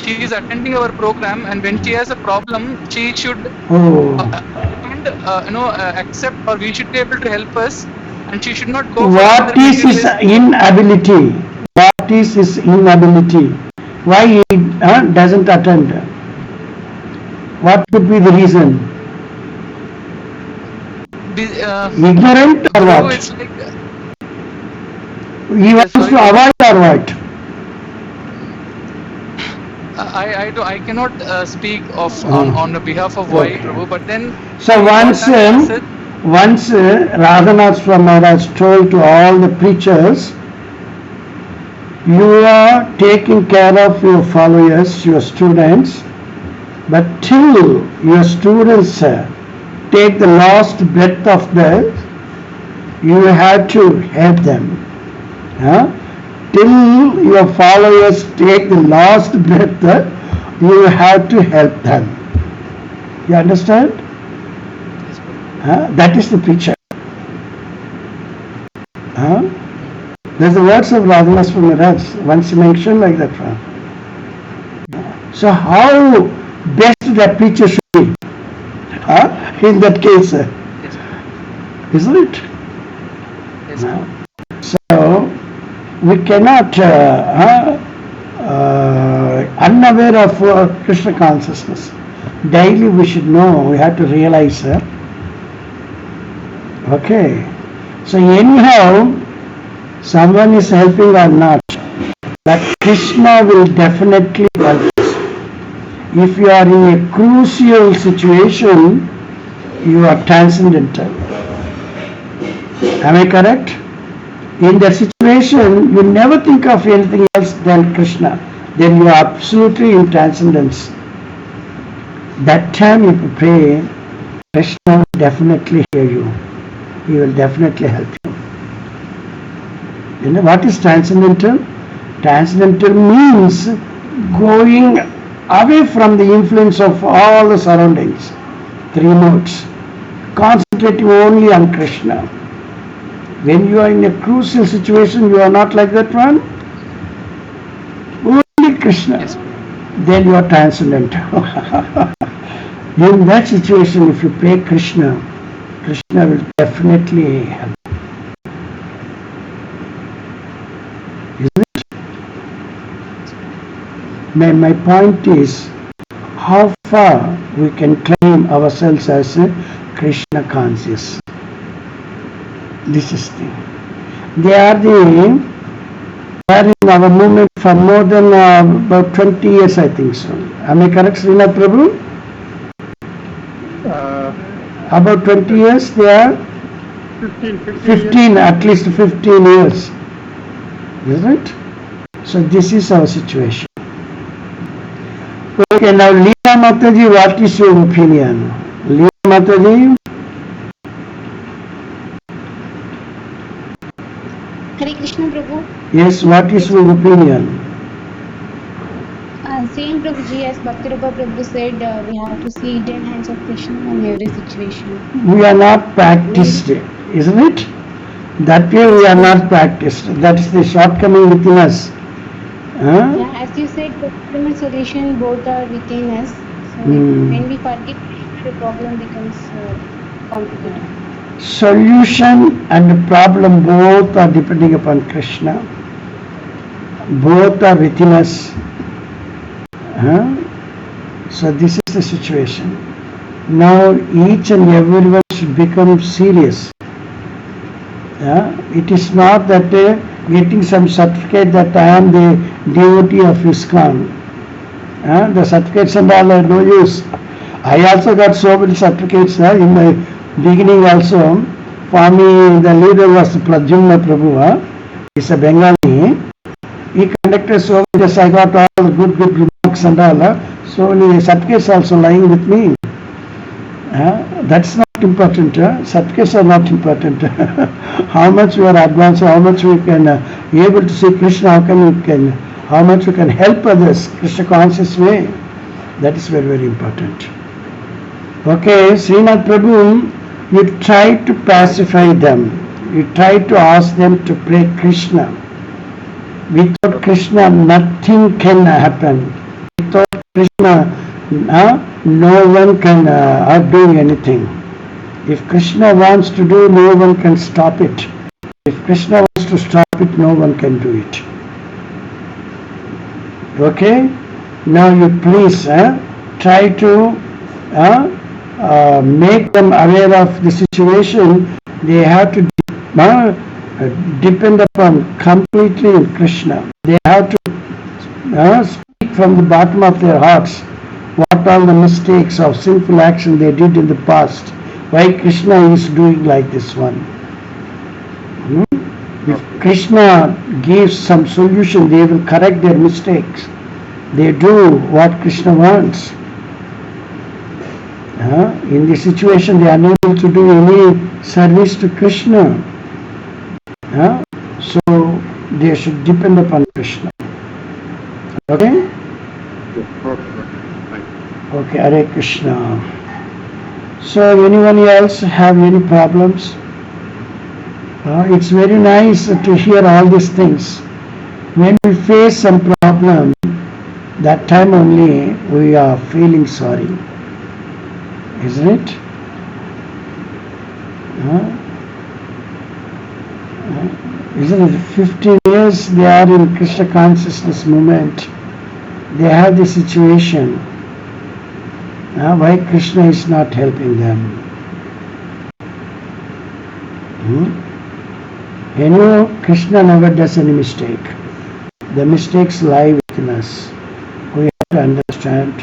She is attending our program, and when she has a problem, she should accept, or we should be able to help us, and she should not go. What is his inability? What is his inability? Why he doesn't attend? What could be the reason? Ignorant or what? It's like He wants to avoid or what? I cannot speak of Oh. on the behalf of why, Okay. Prabhu, but then So once Radhanath Swami Maharaj told to all the preachers, you are taking care of your followers, your students, but till your students take the last breath of breath, you have to help them. Huh? Till your followers take the last breath, you have to help them. You understand? That is the preacher. There's the words of Radhanath Swami Maharaj once mentioned like that one. So how best that preacher should be? In that case, isn't it? Yes, So we cannot unaware of Krishna consciousness. Daily we should know, we have to realize. Okay. So anyhow, someone is helping or not, but Krishna will definitely help us. If you are in a crucial situation, you are transcendental. Am I correct? In that situation, you never think of anything else than Krishna. Then you are absolutely in transcendence. That time if you pray, Krishna will definitely hear you. He will definitely help you. You know what is transcendental? Transcendental means going away from the influence of all the surroundings. 3 modes. Concentrating only on Krishna. When you are in a crucial situation, you are not like that one. Only Krishna. Then you are transcendental. In that situation, if you pray Krishna, Krishna will definitely help. Isn't it? My point is, how far we can claim ourselves as a Krishna conscious. This is the thing. They are in our movement for more than about 20 years, I think so. Am I correct, Srinath Prabhu? About 20 years they are? 15, at least 15 years. Isn't it? So this is our situation. Okay, now Leela Mataji, what is your opinion? Leela Mataji? Hare Krishna Prabhu. Yes, what is your opinion? Same Prabhuji, as Bhaktirupa Prabhu said, we have to see hidden hands of Krishna in every situation. We are not practiced, isn't it? That way we are not practiced. That is the shortcoming within us. Yeah, as you said, the problem and solution both are within us. So when we forget, the problem becomes complicated. Solution and the problem both are depending upon Krishna. Both are within us. So this is the situation. Now each and everyone should become serious. It is not that getting some certificate that I am the devotee of ISKCON. The certificates and all are no use. I also got so many certificates in my beginning also. For me, the leader was Pradyumna Prabhu. He's a Bengali. He conducted so many, I got all the good remarks and all. So many certificates also lying with me. That's not important. Certificates are not important. How much we are advanced, how much we can able to see Krishna, how much we can help others, Krishna conscious way. That is very, very important. Okay, Srinath Prabhu, you try to pacify them. You try to ask them to pray Krishna. Without Krishna, nothing can happen. Without Krishna, no one can do anything. If Krishna wants to do, no one can stop it. If Krishna wants to stop it, no one can do it. Okay? Now you please try to make them aware of the situation. They have to depend upon completely in Krishna. They have to speak from the bottom of their hearts what all the mistakes of sinful action they did in the past. Why Krishna is doing like this one. If Krishna gives some solution, they will correct their mistakes. They do what Krishna wants. In this situation, they are unable to do any service to Krishna. So they should depend upon Krishna. Okay? Okay, Hare Krishna. So anyone else have any problems? It's very nice to hear all these things. When we face some problem, that time only we are feeling sorry. Isn't it? Isn't it? 15 years they are in Krishna consciousness movement. They have the situation. Why Krishna is not helping them? Krishna never does any mistake. The mistakes lie within us. We have to understand.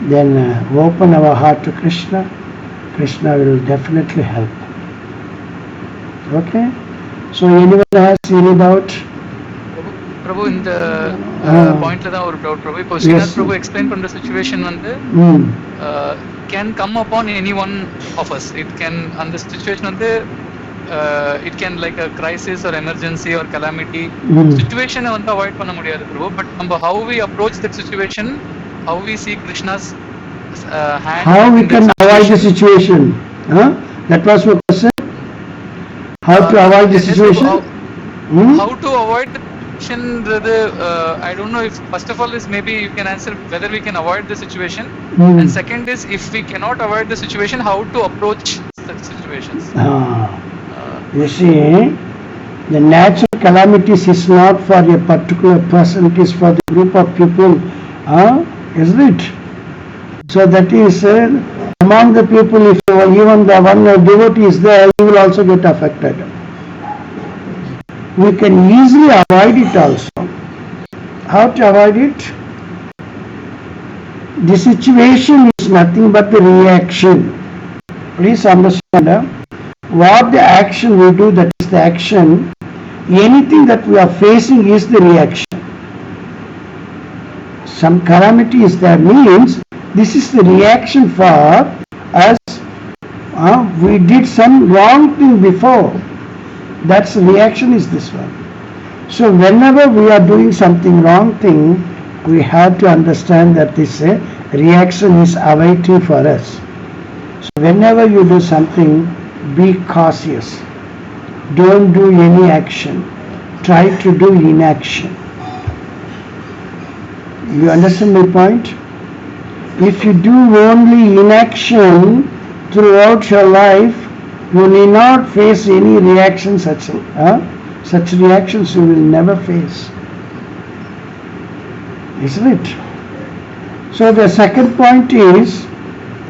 Then open our heart to Krishna. Krishna will definitely help. Okay? So anyone has any doubt? Prabhu, in the point la or doubt, Prabhu. இப்போ Srinath Prabhu explain பண்ற situation வந்து can come upon any one of us. It can, and the situation வந்து it can like a crisis or emergency or calamity. Situation வந்து avoid பண்ண முடியாது Prabhu. But how we approach that situation, how we see Krishna's hand. How we can avoid the situation? That was your question. How to avoid the situation? How to avoid the situation? I don't know if first of all is maybe you can answer whether we can avoid the situation, and second is if we cannot avoid the situation, how to approach such situations. You see, the natural calamities is not for a particular person; it is for the group of people, isn't it? So that is among the people, if even the one devotee is there, he will also get affected. We can easily avoid it also. How to avoid it? The situation is nothing but the reaction. Please understand, what the action we do, that is the action. Anything that we are facing is the reaction. Some calamity is there means this is the reaction for us. We did some wrong thing before. That's the reaction is this one. So whenever we are doing something wrong thing, we have to understand that this reaction is awaiting for us. So whenever you do something, be cautious. Don't do any action. Try to do inaction. You understand my point? If you do only inaction throughout your life, you need not face any reaction such reactions you will never face. Isn't it? So the second point is,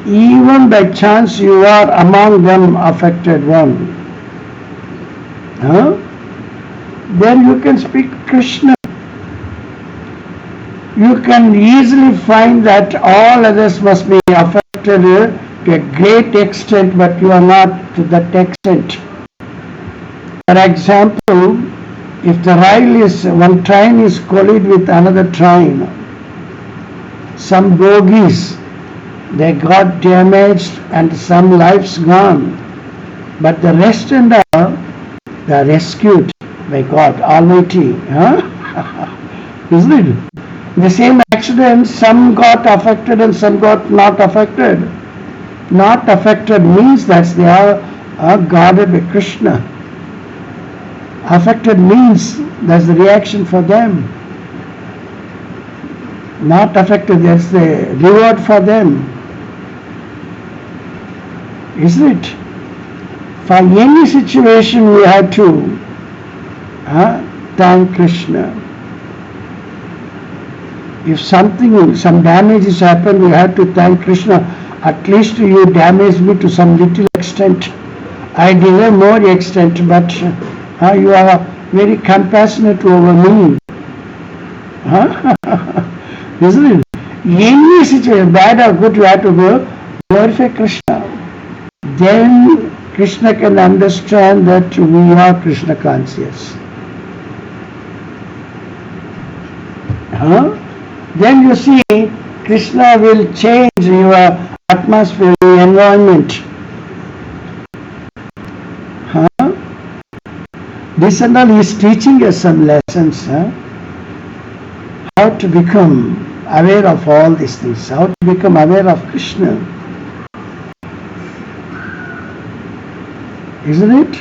even by chance you are among them affected one, then you can speak Krishna. You can easily find that all others must be affected to a great extent, but you are not to that extent. For example, if the one train is collided with another train, some bogies, they got damaged and some lives gone, but the rest and all, they are rescued by God Almighty. Isn't it? In the same accident, some got affected and some got not affected. Not affected means that they are guarded by Krishna. Affected means that's the reaction for them. Not affected, that's the reward for them. Isn't it? For any situation we have to thank Krishna. If some damage has happened, we have to thank Krishna. At least you damaged me to some little extent. I deserve more extent, but You are very compassionate over me. Isn't it? Any situation, bad or good, you have to go glorify Krishna. Then Krishna can understand that we are Krishna conscious. Then you see, Krishna will change your atmosphere, your environment. This and all is teaching us some lessons. How to become aware of all these things, how to become aware of Krishna. Isn't it?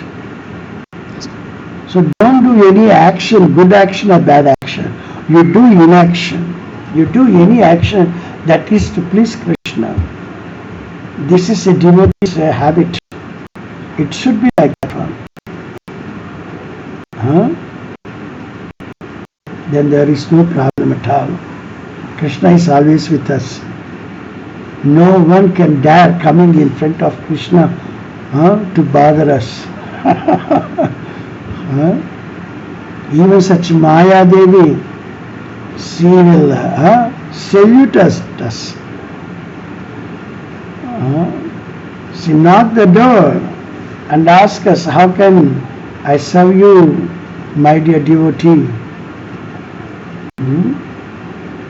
So don't do any action, good action or bad action. You do inaction. You do any action that is to please Krishna. This is a devotee's habit. It should be like that one. Then there is no problem at all. Krishna is always with us. No one can dare coming in front of Krishna to bother us. Even such Maya Devi, she will salute us. She knocked the door and asked us, how can I serve you, my dear devotee?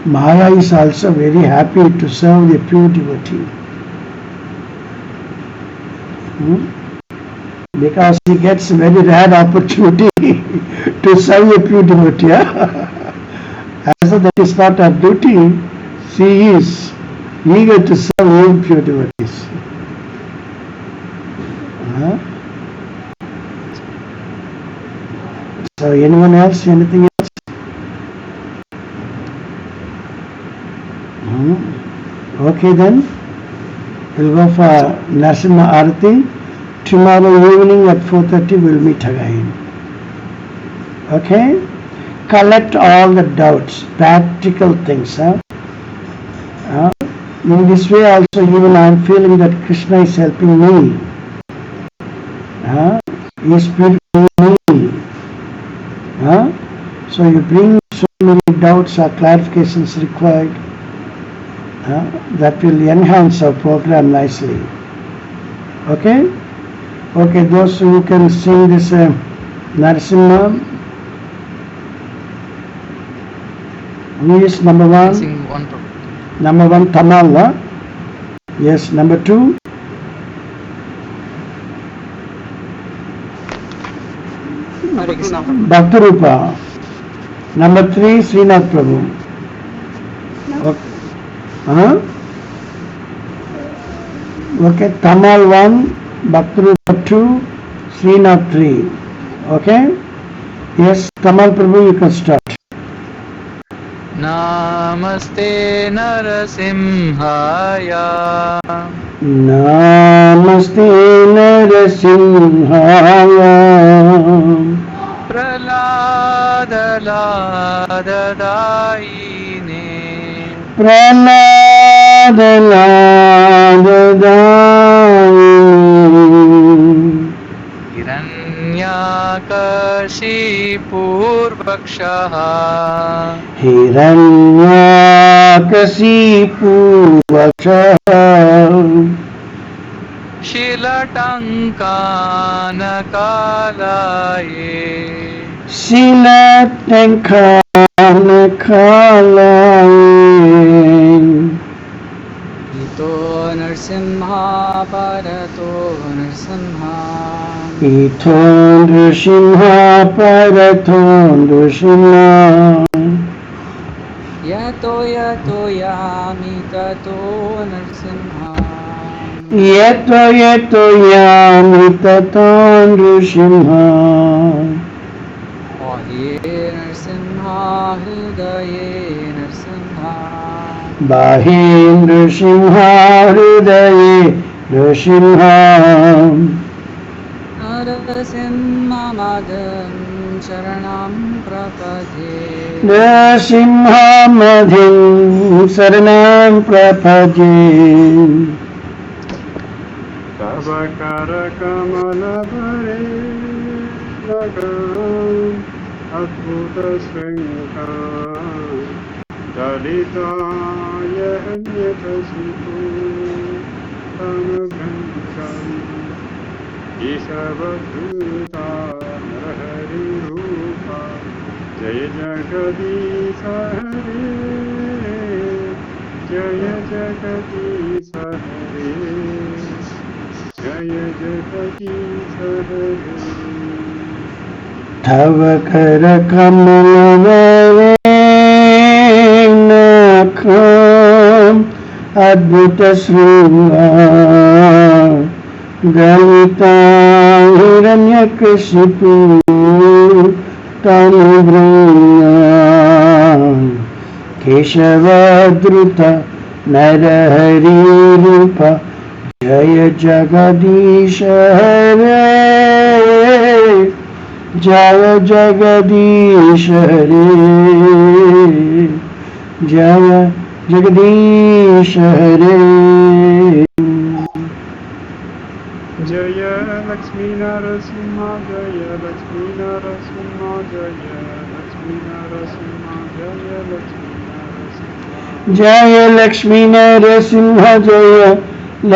Maya is also very happy to serve the pure devotee. Because he gets a very rare opportunity to serve a pure devotee. As that is not her duty, she is eager to serve all pure devotees. So anyone else, anything else? Okay then, we'll go for Narasimha Arati. Tomorrow evening at 4:30 we'll meet again. Okay? Collect all the doubts, practical things. In this way also even I am feeling that Krishna is helping me. He is purifying me. So you bring so many doubts or clarifications required. That will enhance our program nicely. Okay? Okay, those who can sing this Narasimha. Who is number one? Sing one problem. Number one, Tamal. Yes, number two. Bhaktarupa. Number three, Srinath Prabhu. Okay. Okay, Tamal 1, Bhaktarupa 2, Srinath 3. Okay? Yes, Tamal Prabhu, you can start. Namaste Narasimhaya. Namaste Narasimhaya. Praladadadayine. Praladadadayine. Hiranyakashipurvakshaha. Hiranyakashipurvakshaha. Shilatankanakalaye. Shilatankanakalaye. Ito Narasimha Parato Narasimha. Ito Narasimha Parato Narasimha. Yato Yato Yami Tato Narasimha. Yato Yato Yami Tato Narasimha. Bahe Narasimha Hridaye Narasimha. Bahe Narasimha Hridaye Narasimha. Narasimha Madham Sharanam Prapadhe. Narasimha Madhim Saranam Prapadhe. Tava kara kamala bhare जगम् अद्भुतशृङ्गाम् दलिताय हन्यकशिपु तनुगङ्गम् ईशवधूता नरहरिरूपा जय जगदीश हरे जय जगदीश हरे जय जगदीश हरे तव कर कमलनयनाखम् अद्भुत शृङ्गार दलिता हिरण्यकशिपु तनुभृङ्गाम् केशवधृत नरहरिरूप जय जगदीश हरे जय जगदीश हरे जय जगदीश हरे जय लक्ष्मी नरसिंह जय लक्ष्मी नरसिंह जय लक्ष्मी नरसिंह जय लक्ष्मी नरसिंह जय लक्ष्मी नरसिंह जय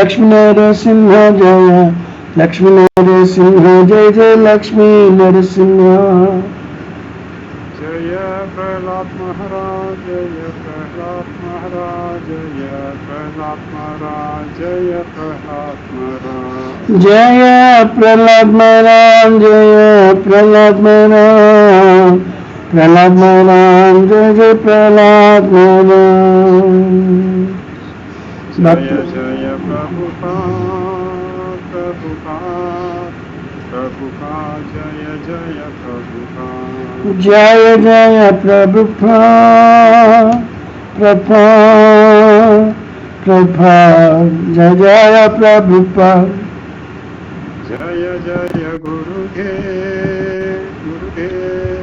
लक्ष्मी नरसिंह जय लक्ष्मी नरसिंह जय जय लक्ष्मी नरसिंह जय प्रहलाद महाराज जय प्रहलाद महाराज जय प्रहलाद महाराज जय प्रहलाद महाराज जय प्रहलाद महाराज जय प्रहलाद महाराज प्रहलाद महाराज जय जय प्रहलाद महाराज जय जय प्रभुपाद प्रभुपाद प्रभुपाद जय जय प्रभुपाद जय जय प्रभुपाद प्रभुपाद प्रभुपाद जय जय प्रभुपाद जय जय गुरुदेव गुरुदेव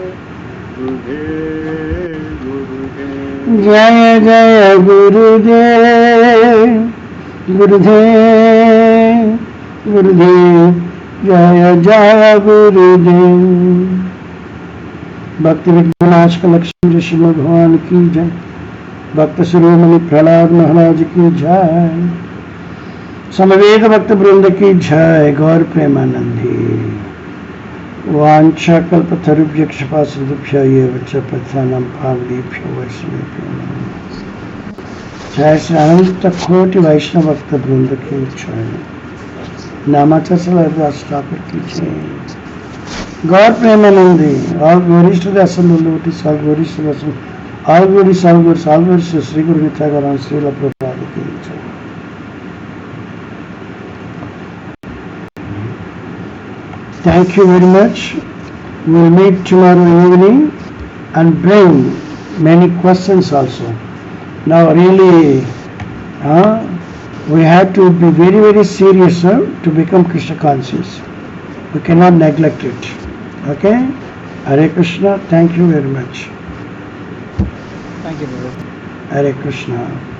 गुरुदेव गुरुदेव जय जय गुरुदेव गुरुदेव गुरुदेव जय जय गुरुदेव भक्ति विघ्नाश का लक्ष्मी ऋषि भगवान की जय भक्त शिरोमणि प्रहलाद महाराज की जय समवेत भक्त वृंद की जय गौर प्रेमानंदी वांछा कल्पतरुभ्य क्षपा सिंधुभ्य एव च पतितानां पावनेभ्यो वैष्णवेभ्यो नमः जय श्री अनंत कोटि वैष्णव भक्त वृंद की जय नामाचार्य हरिदास ठाकुर की जय गौर Premanandi all glories to the assembled devotees, all glories to the assembled, all glories to Sri Guru Nityananda Srila Prabhupada ki jai. Thank you very much. We'll meet tomorrow evening and bring many questions also. Now really, we have to be very, very serious to become Krishna conscious. We cannot neglect it. Okay? Hare Krishna. Thank you very much. Thank you, brother. Hare Krishna.